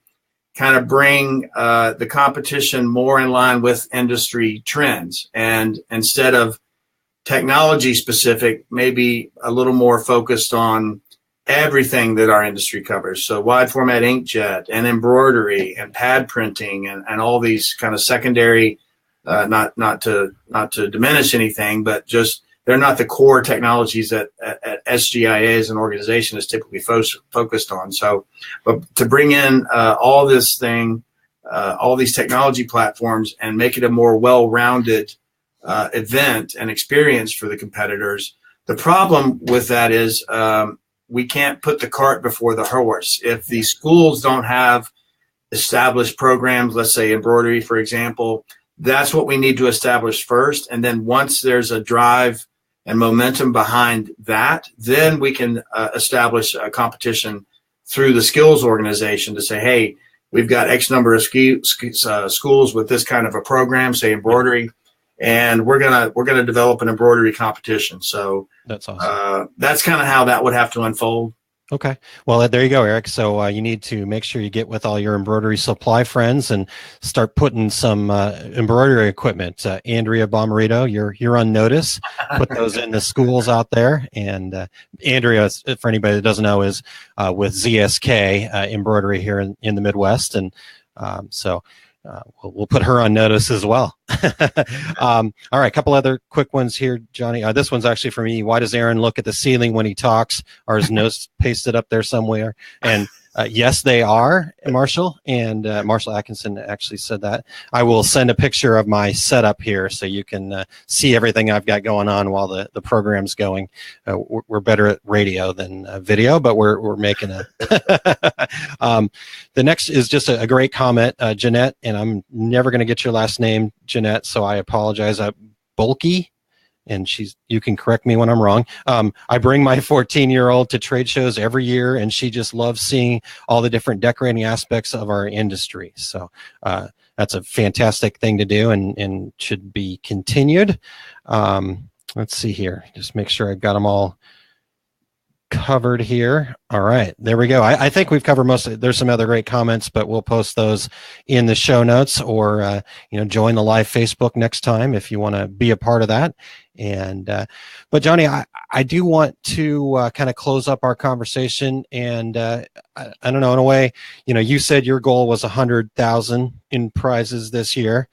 kind of bring the competition more in line with industry trends. And instead of technology specific, maybe a little more focused on everything that our industry covers. So wide format inkjet and embroidery and pad printing and all these kind of secondary not to diminish anything, but just they're not the core technologies that SGIA as an organization is typically focused on. So, but to bring in all these technology platforms and make it a more well-rounded event and experience for the competitors. The problem with that is we can't put the cart before the horse. If the schools don't have established programs, let's say embroidery, for example, that's what we need to establish first. And then once there's a drive and momentum behind that, then we can establish a competition through the skills organization to say, hey, we've got X number of schools with this kind of a program, say embroidery, and we're gonna develop an embroidery competition. So that's awesome. That's kind of how that would have to unfold. Okay. Well, there you go, Eric. So you need to make sure you get with all your embroidery supply friends and start putting some embroidery equipment. Andrea Bomarito, you're on notice. Put those in the schools out there. And Andrea, for anybody that doesn't know, is with ZSK embroidery here in the Midwest. And so we'll put her on notice as well. All right, a couple other quick ones here, Johnny. This one's actually for me. Why does Aaron look at the ceiling when he talks? Are his notes pasted up there somewhere? And yes, they are, Marshall. And Marshall Atkinson actually said that. I will send a picture of my setup here so you can see everything I've got going on while the program's going. We're better at radio than video, but we're making it. The next is just a great comment, Jeanette, and I'm never going to get your last name, Jeanette, so I apologize. Bulky. And you can correct me when I'm wrong. I bring my 14-year-old to trade shows every year, and she just loves seeing all the different decorating aspects of our industry. So that's a fantastic thing to do and should be continued. Let's see here. Just make sure I've got them all covered here. All right, there we go. I think we've covered most of it. There's some other great comments, but we'll post those in the show notes or join the live Facebook next time if you want to be a part of that. And but Johnny, I do want to kind of close up our conversation, and I don't know, in a way, you said your goal was 100,000 in prizes this year.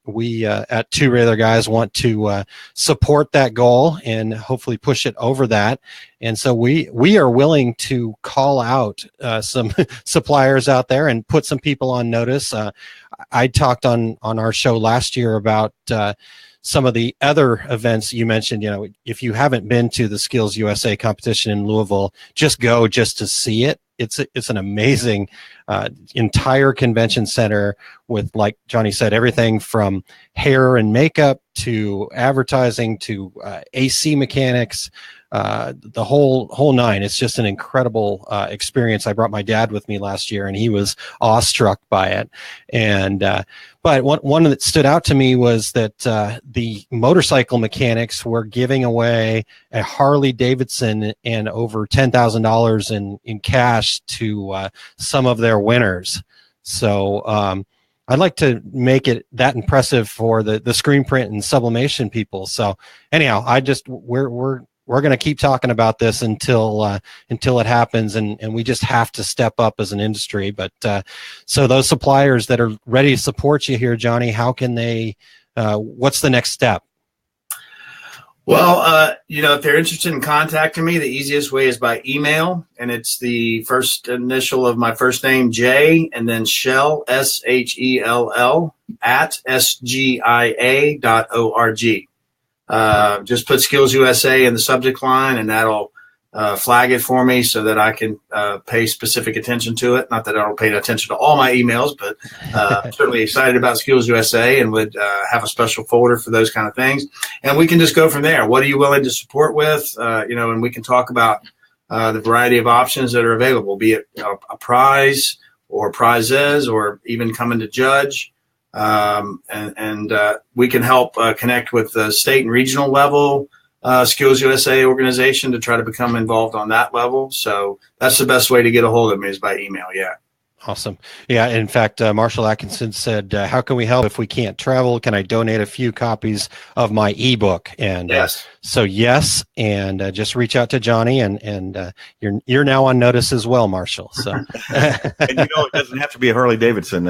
We at Two Regular Guys want to support that goal and hopefully push it over that. And so we are willing to call out some suppliers out there and put some people on notice. I talked on our show last year about some of the other events you mentioned. If you haven't been to the SkillsUSA competition in Louisville, just go just to see it. It's an amazing entire convention center with, like Johnny said, everything from hair and makeup to advertising to AC mechanics, the whole nine. It's just an incredible experience. I brought my dad with me last year, and he was awestruck by it. And but one that stood out to me was that the motorcycle mechanics were giving away a Harley Davidson and over $10,000 in cash to some of their winners. So I'd like to make it that impressive for the screen print and sublimation people. So anyhow, we're going to keep talking about this until it happens, and we just have to step up as an industry. But so those suppliers that are ready to support you here, Johnny, how can they? What's the next step? Well, if they're interested in contacting me, the easiest way is by email, and it's the first initial of my first name, J, and then Shell, SHELL, @SGIA.org. just put Skills USA in the subject line, and that'll flag it for me so that I can pay specific attention to it. Not that I don't pay attention to all my emails, but I'm certainly excited about Skills USA and would have a special folder for those kind of things. And we can just go from there. What are you willing to support with? And we can talk about the variety of options that are available, be it a prize or prizes or even coming to judge. And we can help connect with the state and regional level Skills USA organization to try to become involved on that level. So that's the best way to get a hold of me is by email. Yeah. Awesome. Yeah. In fact, Marshall Atkinson said, how can we help if we can't travel? Can I donate a few copies of my ebook? And yes. So yes. And just reach out to Johnny and you're now on notice as well, Marshall. So, and it doesn't have to be a Harley Davidson,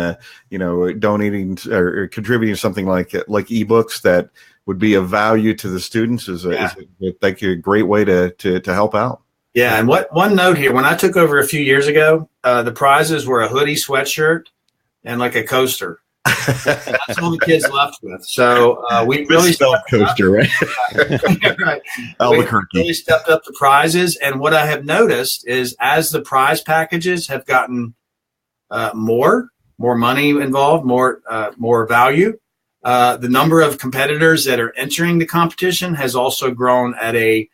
donating or contributing something like ebooks that would be of value to the students is a great way to help out. Yeah, and one note here: when I took over a few years ago, the prizes were a hoodie, sweatshirt, and like a coaster. That's all the kids left with. So we really stepped coaster, right? Right. Albuquerque. We really stepped up the prizes, and what I have noticed is as the prize packages have gotten more money involved, more value. The number of competitors that are entering the competition has also grown at a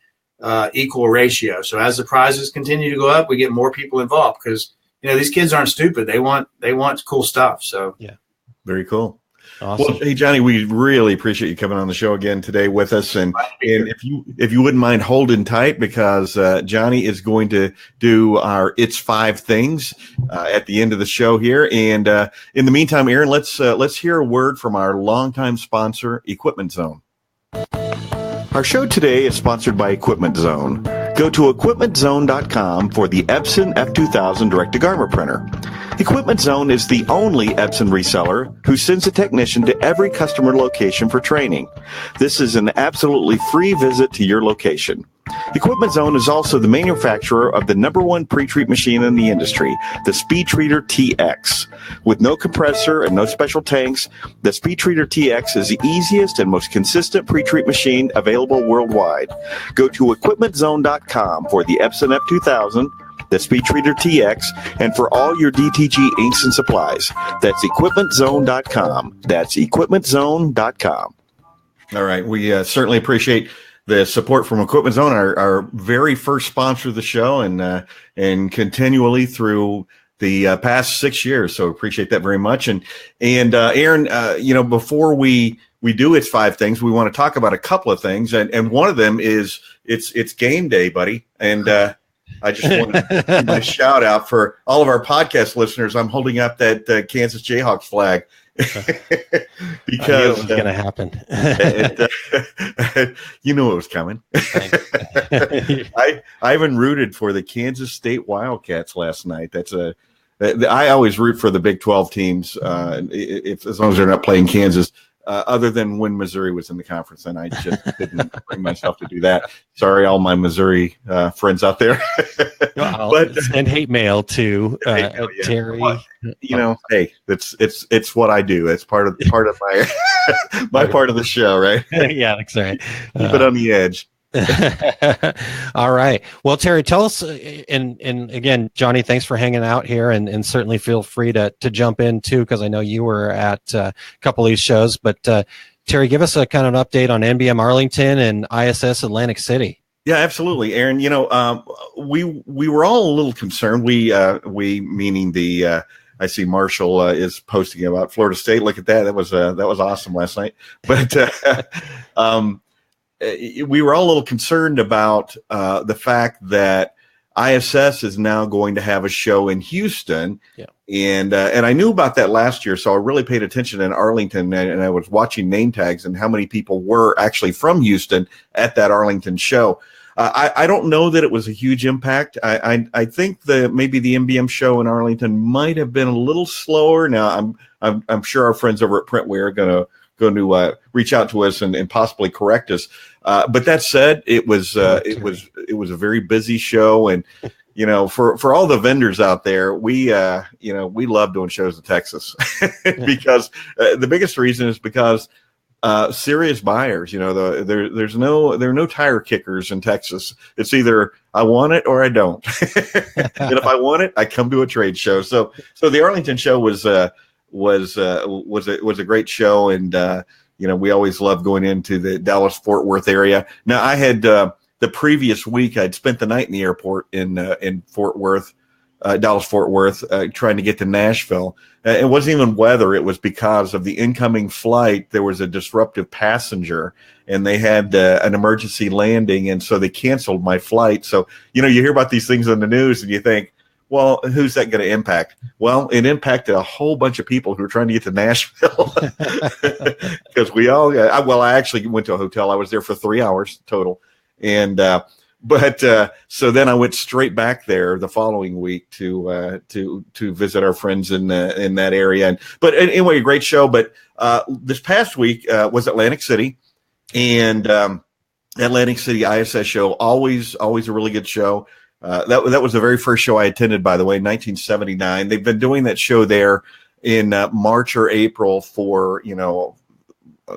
equal ratio. So as the prizes continue to go up, we get more people involved because these kids aren't stupid. They want cool stuff. So yeah, very cool. Awesome. Well, hey Johnny, we really appreciate you coming on the show again today with us, and if you wouldn't mind holding tight because Johnny is going to do our It's 5 Things at the end of the show here, and in the meantime, Aaron, let's hear a word from our longtime sponsor, Equipment Zone. Our show today is sponsored by Equipment Zone. Go to equipmentzone.com for the Epson F2000 direct-to-garment printer. Equipment Zone is the only Epson reseller who sends a technician to every customer location for training. This is an absolutely free visit to your location. Equipment Zone is also the manufacturer of the #1 pre-treat machine in the industry, the Speed Treater TX. With no compressor and no special tanks, the Speed Treater TX is the easiest and most consistent pre-treat machine available worldwide. Go to equipmentzone.com for the Epson F2000, the Speed Treater TX, and for all your DTG inks and supplies. That's equipmentzone.com. That's equipmentzone.com. All right. We certainly appreciate the support from Equipment Zone, our very first sponsor of the show, and continually through the past 6 years. So appreciate that very much. And Aaron, before we do It's 5 Things, we want to talk about a couple of things, and one of them is it's game day, buddy. And I just want to give a shout out for all of our podcast listeners. I'm holding up that Kansas Jayhawks flag because it's going to happen. You knew it was coming. I even rooted for the Kansas State Wildcats last night. I always root for the Big 12 teams as long as they're not playing Kansas. Other than when Missouri was in the conference, and I just didn't bring myself to do that. Sorry, all my Missouri friends out there. But send hate mail to Terry. Hey, it's what I do. It's part of my my part of the show, right? Yeah, that's right. Keep it on the edge. All right. Well, Terry, tell us, and again, Johnny, thanks for hanging out here, and certainly feel free to jump in too, because I know you were at a couple of these shows. But Terry, give us a kind of an update on NBM Arlington and ISS Atlantic City. Yeah, absolutely, Aaron. We were all a little concerned. We meaning the. I see Marshall is posting about Florida State. Look at that. That was awesome last night. But we were all a little concerned about the fact that ISS is now going to have a show in Houston. Yeah. And I knew about that last year, so I really paid attention in Arlington, and I was watching name tags and how many people were actually from Houston at that Arlington show. I don't know that it was a huge impact. I think maybe the MBM show in Arlington might have been a little slower. Now I'm sure our friends over at Printware are going to reach out to us and possibly correct us. But that said, it was a very busy show, and for all the vendors out there, we love doing shows in Texas because the biggest reason is because serious buyers. There are no tire kickers in Texas. It's either I want it or I don't. And if I want it, I come to a trade show. So the Arlington show was a great show, and we always love going into the Dallas-Fort Worth area. Now, I had the previous week I'd spent the night in the airport in Fort Worth. Dallas-Fort Worth, trying to get to Nashville. It wasn't even weather. It was because of the incoming flight. There was a disruptive passenger, and they had an emergency landing, and so they canceled my flight. So, you hear about these things on the news, and you think, well, who's that going to impact? Well, it impacted a whole bunch of people who were trying to get to Nashville. Because I actually went to a hotel. I was there for 3 hours total. And so then I went straight back there the following week to visit our friends in that area. But anyway, a great show. But this past week was Atlantic City, and Atlantic City ISS show, always a really good show. That was the very first show I attended, by the way, 1979. They've been doing that show there in March or April for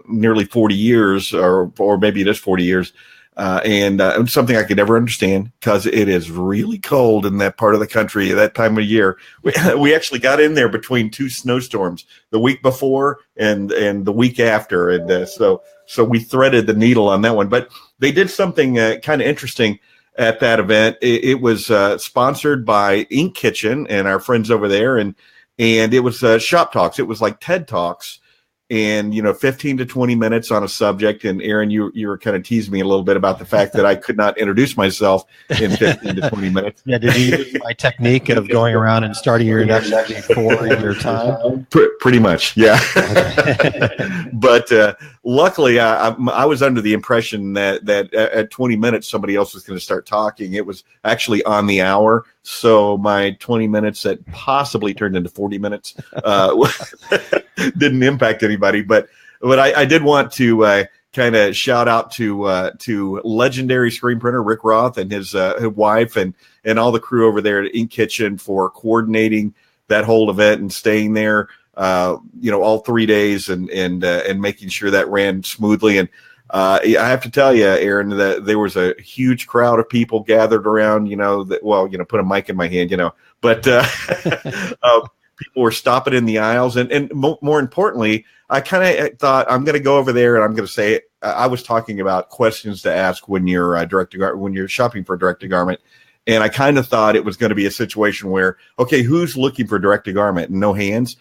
nearly 40 years, or maybe it is 40 years. And something I could never understand, because it is really cold in that part of the country at that time of year. We actually got in there between two snowstorms, the week before and the week after, and so we threaded the needle on that one. But they did something kind of interesting at that event. It was sponsored by Ink Kitchen and our friends over there, and it was shop talks. It was like TED Talks. And 15 to 20 minutes on a subject. And Aaron, you were kind of teasing me a little bit about the fact that I could not introduce myself in 15 to 20 minutes. Yeah, did you use my technique of going around and starting your introduction before your time? Pretty much, yeah. But luckily, I was under the impression that at 20 minutes somebody else was going to start talking. It was actually on the hour. So my 20 minutes that possibly turned into 40 minutes didn't impact anybody. But I did want to kind of shout out to legendary screen printer Rick Roth and his wife and all the crew over there at Ink Kitchen for coordinating that whole event and staying there, all 3 days and making sure that ran smoothly. And I have to tell you, Aaron, that there was a huge crowd of people gathered around, put a mic in my hand, but people were stopping in the aisles. And more importantly, I kind of thought, I'm going to go over there and I'm going to say, I was talking about questions to ask when you're when you're shopping for direct-to-garment. And I kind of thought it was going to be a situation where, okay, who's looking for direct-to-garment? No hands.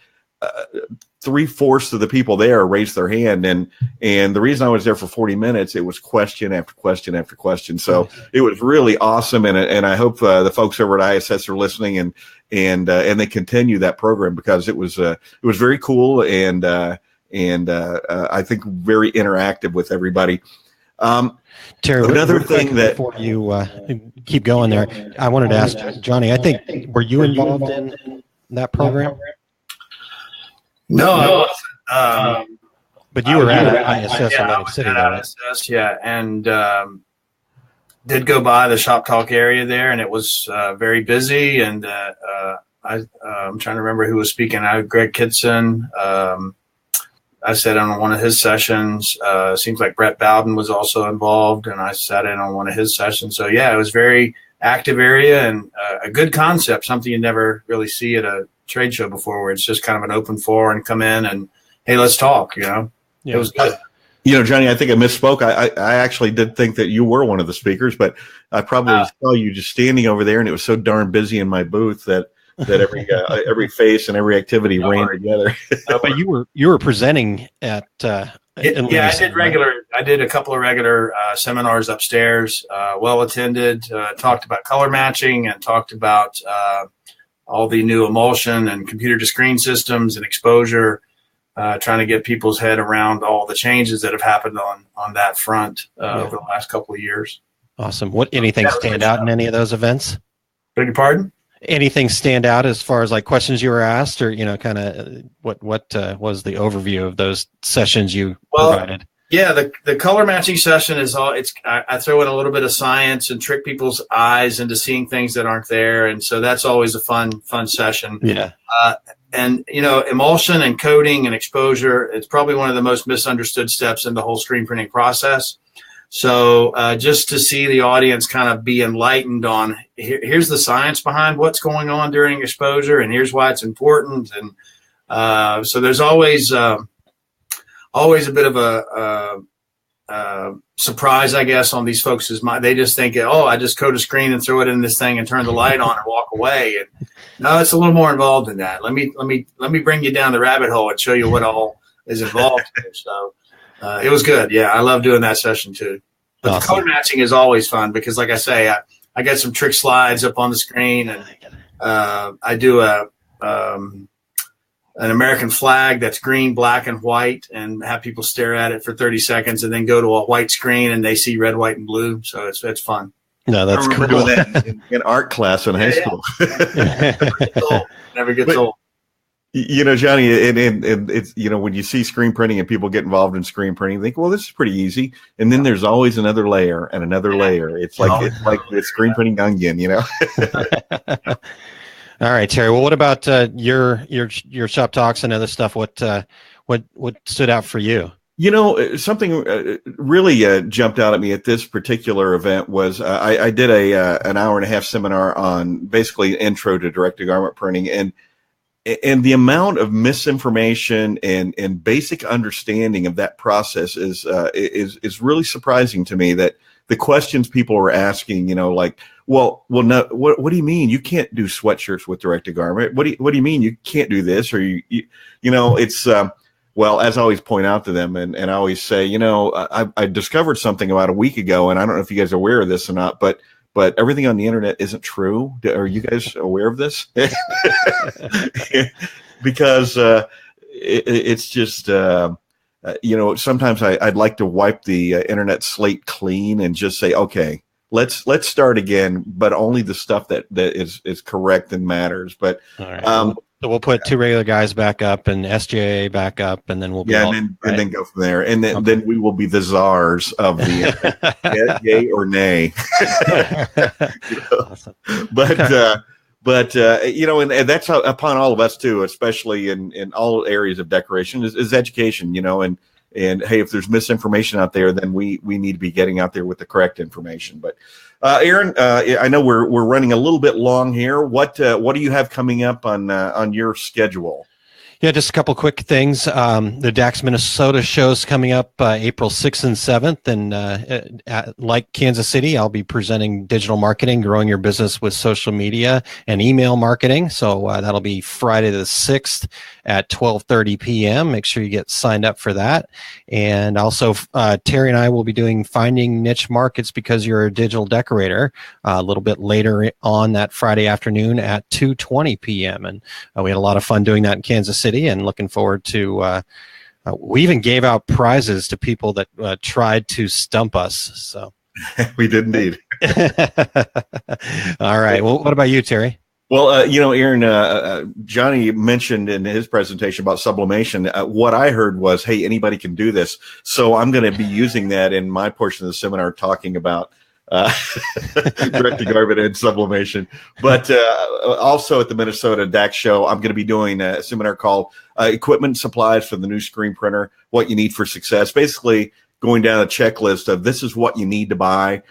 3/4 of the people there raised their hand, and the reason I was there for 40 minutes, it was question after question after question. So it was really awesome, and I hope the folks over at ISS are listening and they continue that program, because it was very cool and I think very interactive with everybody. Terry, another thing that before you keep going there, I wanted to ask Johnny. I think, were you involved in that program? No, I wasn't. But you were at ISS Atlantic City, right? ISS, yeah, and did go by the shop talk area there, and it was very busy. And I'm trying to remember who was speaking. Greg Kitson. I sat in on one of his sessions. Seems like Brett Bowden was also involved, and I sat in on one of his sessions. So yeah, it was very active area and a good concept, something you never really see at a trade show before, where it's just kind of an open floor and come in and, hey, let's talk, Yeah. It was good. Johnny, I think I misspoke. I actually did think that you were one of the speakers, but I probably saw you just standing over there, and it was so darn busy in my booth that every face and every activity ran together. But you were presenting at I did a couple of regular seminars upstairs, well attended, talked about color matching and talked about all the new emulsion and computer to screen systems and exposure, trying to get people's head around all the changes that have happened on that front over the last couple of years. Awesome. Anything stand out in any of those events? Beg your pardon? Anything stand out as far as like questions you were asked, or kind of what was the overview of those sessions you provided? Yeah, the color matching session is I throw in a little bit of science and trick people's eyes into seeing things that aren't there, and so that's always a fun session. Yeah. And emulsion and coating and exposure, it's probably one of the most misunderstood steps in the whole screen printing process. So just to see the audience kind of be enlightened on here's the science behind what's going on during exposure, and here's why it's important. And so there's always a bit of a surprise, I guess, on these folks' mind. They just think, oh, I just coat a screen and throw it in this thing and turn the light on and walk away. And no, it's a little more involved than that. Let me bring you down the rabbit hole and show you what all is involved here. So it was good. Yeah, I love doing that session too. But awesome. The color matching is always fun because, like I say, I got some trick slides up on the screen, and I do an American flag that's green, black, and white, and have people stare at it for 30 seconds and then go to a white screen and they see red, white, and blue. So it's fun. No, that's I remember cool. doing that in art class in high school. Never gets old. Johnny, and it's, when you see screen printing and people get involved in screen printing, you think, well, this is pretty easy. And then there's always another layer and another layer. It's like the screen printing onion, All right, Terry. Well, what about your shop talks and other stuff? What stood out for you? Something really jumped out at me at this particular event was I did an hour and a half seminar on basically intro to direct-to-garment printing, and the amount of misinformation and basic understanding of that process is really surprising to me. That the questions people were asking, like, well, no, what do you mean you can't do sweatshirts with direct-to-garment? What do you mean you can't do this? Or it's well, as I always point out to them, and I always say, I discovered something about a week ago, and I don't know if you guys are aware of this or not, but everything on the internet isn't true. Are you guys aware of this? Because it's just sometimes I'd like to wipe the internet slate clean and just say, okay, let's start again, but only the stuff that is correct and matters. But all right. So we'll put two regular guys back up and SGIA back up, and then we'll be and then go from there, and then we will be the czars of the yay or nay. Awesome. But and that's upon all of us too, especially in all areas of decoration, is education. And hey, if there's misinformation out there, then we need to be getting out there with the correct information. But Aaron, I know we're running a little bit long here. What do you have coming up on your schedule? Yeah, just a couple quick things. The DAX Minnesota show's coming up April 6th and 7th. And like Kansas City, I'll be presenting digital marketing, growing your business with social media and email marketing. So that'll be Friday the 6th at 12:30 p.m. Make sure you get signed up for that. And also, Terry and I will be doing Finding Niche Markets Because You're a Digital Decorator a little bit later on that Friday afternoon at 2:20 p.m. And we had a lot of fun doing that in Kansas City, and looking forward to we even gave out prizes to people that tried to stump us. So we did indeed. All right. Well, what about you, Terry? Well, Aaron, Johnny mentioned in his presentation about sublimation. What I heard was, hey, anybody can do this. So I'm going to be using that in my portion of the seminar, talking about direct-to-garment and sublimation. But also at the Minnesota DAX show, I'm going to be doing a seminar called Equipment Supplies for the New Screen Printer, What You Need for Success. Basically going down a checklist of this is what you need to buy,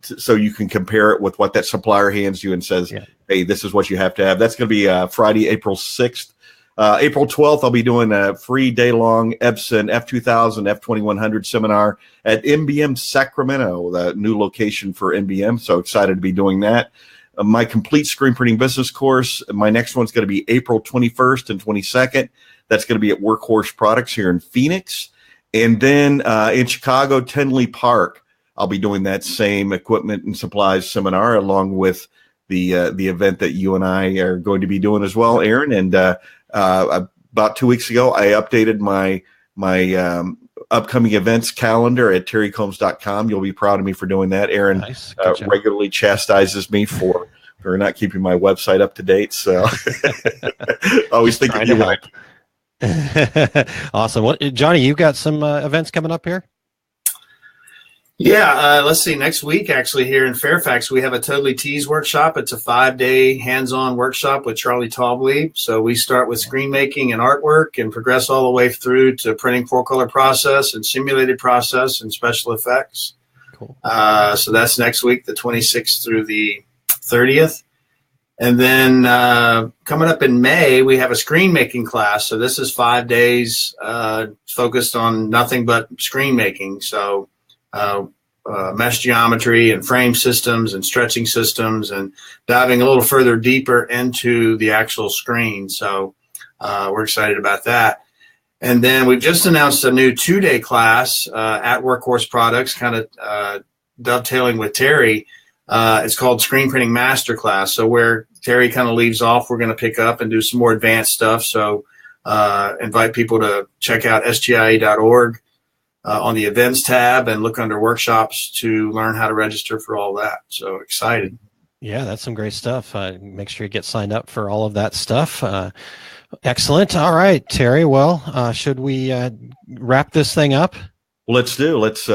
so you can compare it with what that supplier hands you and says, hey, this is what you have to have. That's going to be Friday, April 6th. April 12th, I'll be doing a free day-long Epson F2000, F2100 seminar at NBM Sacramento, the new location for NBM. So excited to be doing that. My complete screen printing business course, my next one's going to be April 21st and 22nd. That's going to be at Workhorse Products here in Phoenix. And then in Chicago, Tinley Park, I'll be doing that same equipment and supplies seminar along with the event that you and I are going to be doing as well, Aaron. And about 2 weeks ago, I updated my upcoming events calendar at terrycombs.com. You'll be proud of me for doing that. Aaron nice. Regularly chastises me for not keeping my website up to date. So always think of you. Awesome. Johnny, you've got some events coming up here? Yeah, let's see. Next week, actually, here in Fairfax, we have a Totally Tees workshop. It's a 5-day hands-on workshop with Charlie Taubley. So we start with screen making and artwork and progress all the way through to printing full-color process and simulated process and special effects. Cool. So that's next week, the 26th through the 30th. And then coming up in May, we have a screen making class. So this is 5 days focused on nothing but screen making. So mesh geometry and frame systems and stretching systems and diving a little further deeper into the actual screen. So we're excited about that. And then we've just announced a new 2-day class at Workhorse Products, kind of dovetailing with Terry. It's called Screen Printing Masterclass. So where Terry kind of leaves off, we're going to pick up and do some more advanced stuff. So invite people to check out sgia.org. On the events tab and look under workshops to learn how to register for all that. So excited. Yeah, that's some great stuff. Make sure you get signed up for all of that stuff. Excellent. All right, Terry. Well, should we wrap this thing up? Let's do. Let's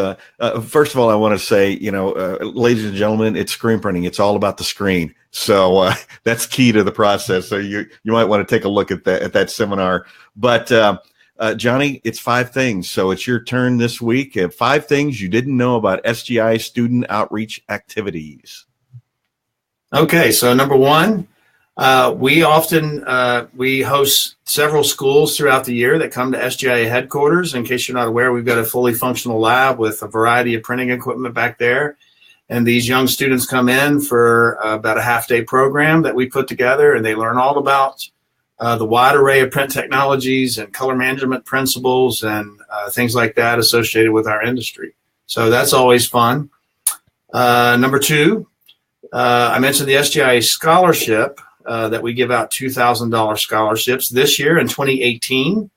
first of all, I want to say, ladies and gentlemen, it's screen printing. It's all about the screen. So that's key to the process. So you might want to take a look at that seminar. But Johnny, it's 5 things. So it's your turn this week. 5 things you didn't know about SGI student outreach activities. Okay, so number 1, we host several schools throughout the year that come to SGIA headquarters. In case you're not aware, we've got a fully functional lab with a variety of printing equipment back there. And these young students come in for about a half-day program that we put together, and they learn all about the wide array of print technologies and color management principles and things like that associated with our industry. So that's always fun. Number 2, I mentioned the SGIA scholarship that we give out $2,000 scholarships. This year in 2018,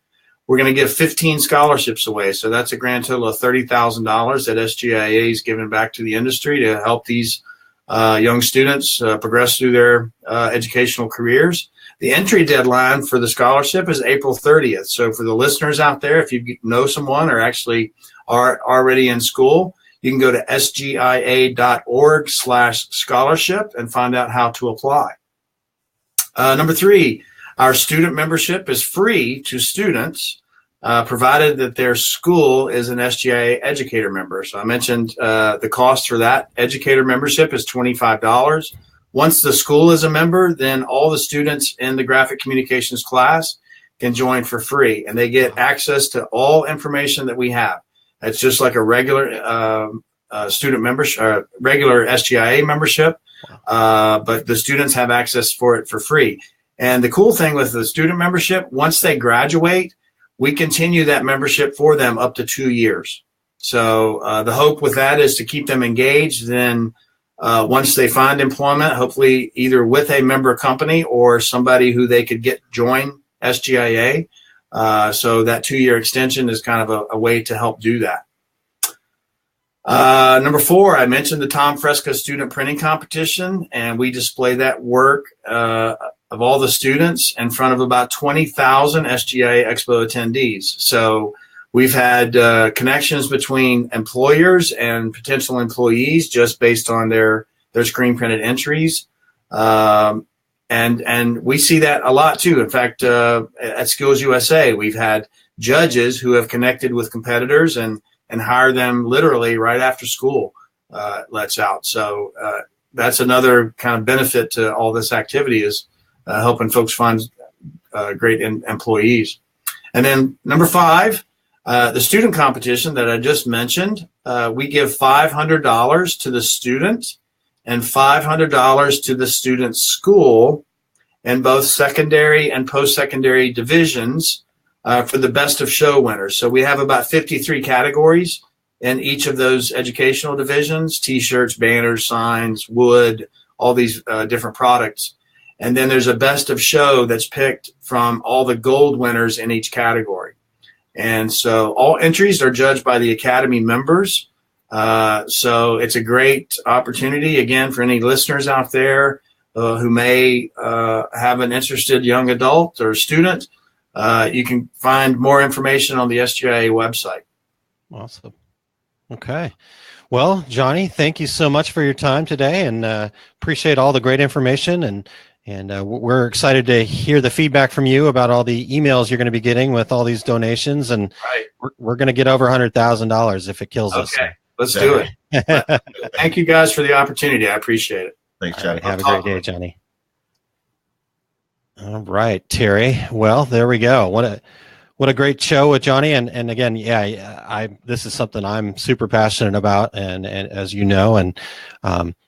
we're going to give 15 scholarships away. So that's a grand total of $30,000 that SGIA is giving back to the industry to help these young students progress through their educational careers. The entry deadline for the scholarship is April 30th. So for the listeners out there, if you know someone or actually are already in school, you can go to sgia.org/scholarship and find out how to apply. Number 3, our student membership is free to students, provided that their school is an SGIA educator member. So I mentioned the cost for that educator membership is $25. Once the school is a member, then all the students in the graphic communications class can join for free, and they get access to all information that we have. It's just like a regular student membership, regular SGIA membership, but the students have access for it for free. And the cool thing with the student membership, once they graduate, we continue that membership for them up to 2 years. So the hope with that is to keep them engaged. Then once they find employment, hopefully either with a member company or somebody who they could get join SGIA. So that 2-year extension is kind of a way to help do that. Number 4, I mentioned the Tom Fresca student printing competition, and we display that work of all the students in front of about 20,000 SGIA Expo attendees. So we've had connections between employers and potential employees just based on their screen printed entries. And we see that a lot too. In fact, at SkillsUSA, we've had judges who have connected with competitors and hire them literally right after school lets out. So that's another kind of benefit to all this activity is helping folks find great employees. And then number 5, the student competition that I just mentioned, we give $500 to the student and $500 to the student's school in both secondary and post-secondary divisions for the best of show winners. So we have about 53 categories in each of those educational divisions: T-shirts, banners, signs, wood, all these different products. And then there's a best of show that's picked from all the gold winners in each category. And so all entries are judged by the Academy members. So it's a great opportunity, again, for any listeners out there who may have an interested young adult or student. You can find more information on the SGIA website. Awesome. Okay. Well, Johnny, thank you so much for your time today, and appreciate all the great information. And we're excited to hear the feedback from you about all the emails you're going to be getting with all these donations. And we're going to get over $100,000 if it kills us. Okay, let's do it. Thank you guys for the opportunity. I appreciate it. Thanks, Johnny. Have a great day, Johnny. All right, Terry. Well, there we go. What a great show with Johnny. And again, this is something I'm super passionate about, and as you know, and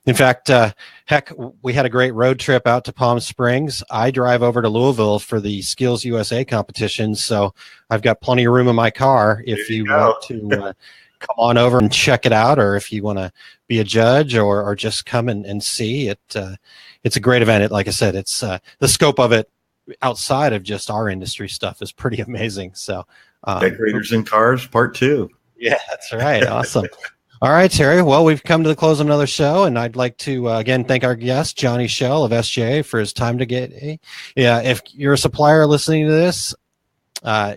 in fact, heck, we had a great road trip out to Palm Springs. I drive over to Louisville for the SkillsUSA competition, so I've got plenty of room in my car if you want to come on over and check it out, or if you want to be a judge or just come and see it. It's a great event. Like I said, it's the scope of it outside of just our industry stuff is pretty amazing. So Decorators in Cars Part 2. Yeah, that's right. Awesome. All right, Terry. Well, we've come to the close of another show, and I'd like to again thank our guest, Johnny Shell of SGIA, for his time today. Yeah, if you're a supplier listening to this,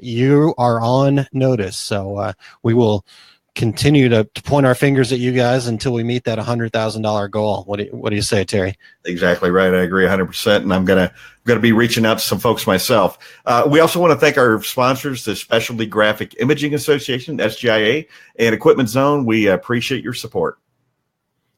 you are on notice. So we will continue to point our fingers at you guys until we meet that $100,000 goal. What do you say, Terry? Exactly right. I agree 100%. And I'm gonna be reaching out to some folks myself. We also want to thank our sponsors, the Specialty Graphic Imaging Association, SGIA, and Equipment Zone. We appreciate your support.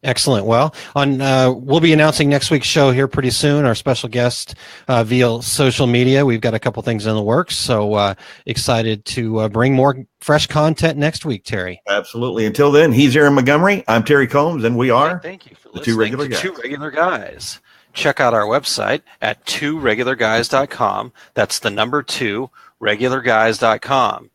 Excellent. Well, we'll be announcing next week's show here pretty soon. Our special guest via social media. We've got a couple things in the works, so excited to bring more fresh content next week, Terry. Absolutely. Until then, he's Aaron Montgomery. I'm Terry Combs, and we are thank you for the Two Regular Guys. Two Regular Guys. Check out our website at tworegularguys.com. That's the number 2, regularguys.com.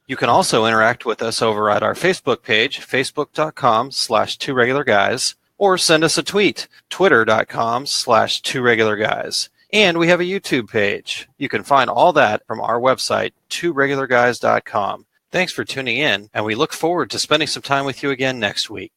You can also interact with us over at our Facebook page, facebook.com/tworegularguys, or send us a tweet, twitter.com/tworegularguys. And we have a YouTube page. You can find all that from our website, tworegularguys.com. Thanks for tuning in, and we look forward to spending some time with you again next week.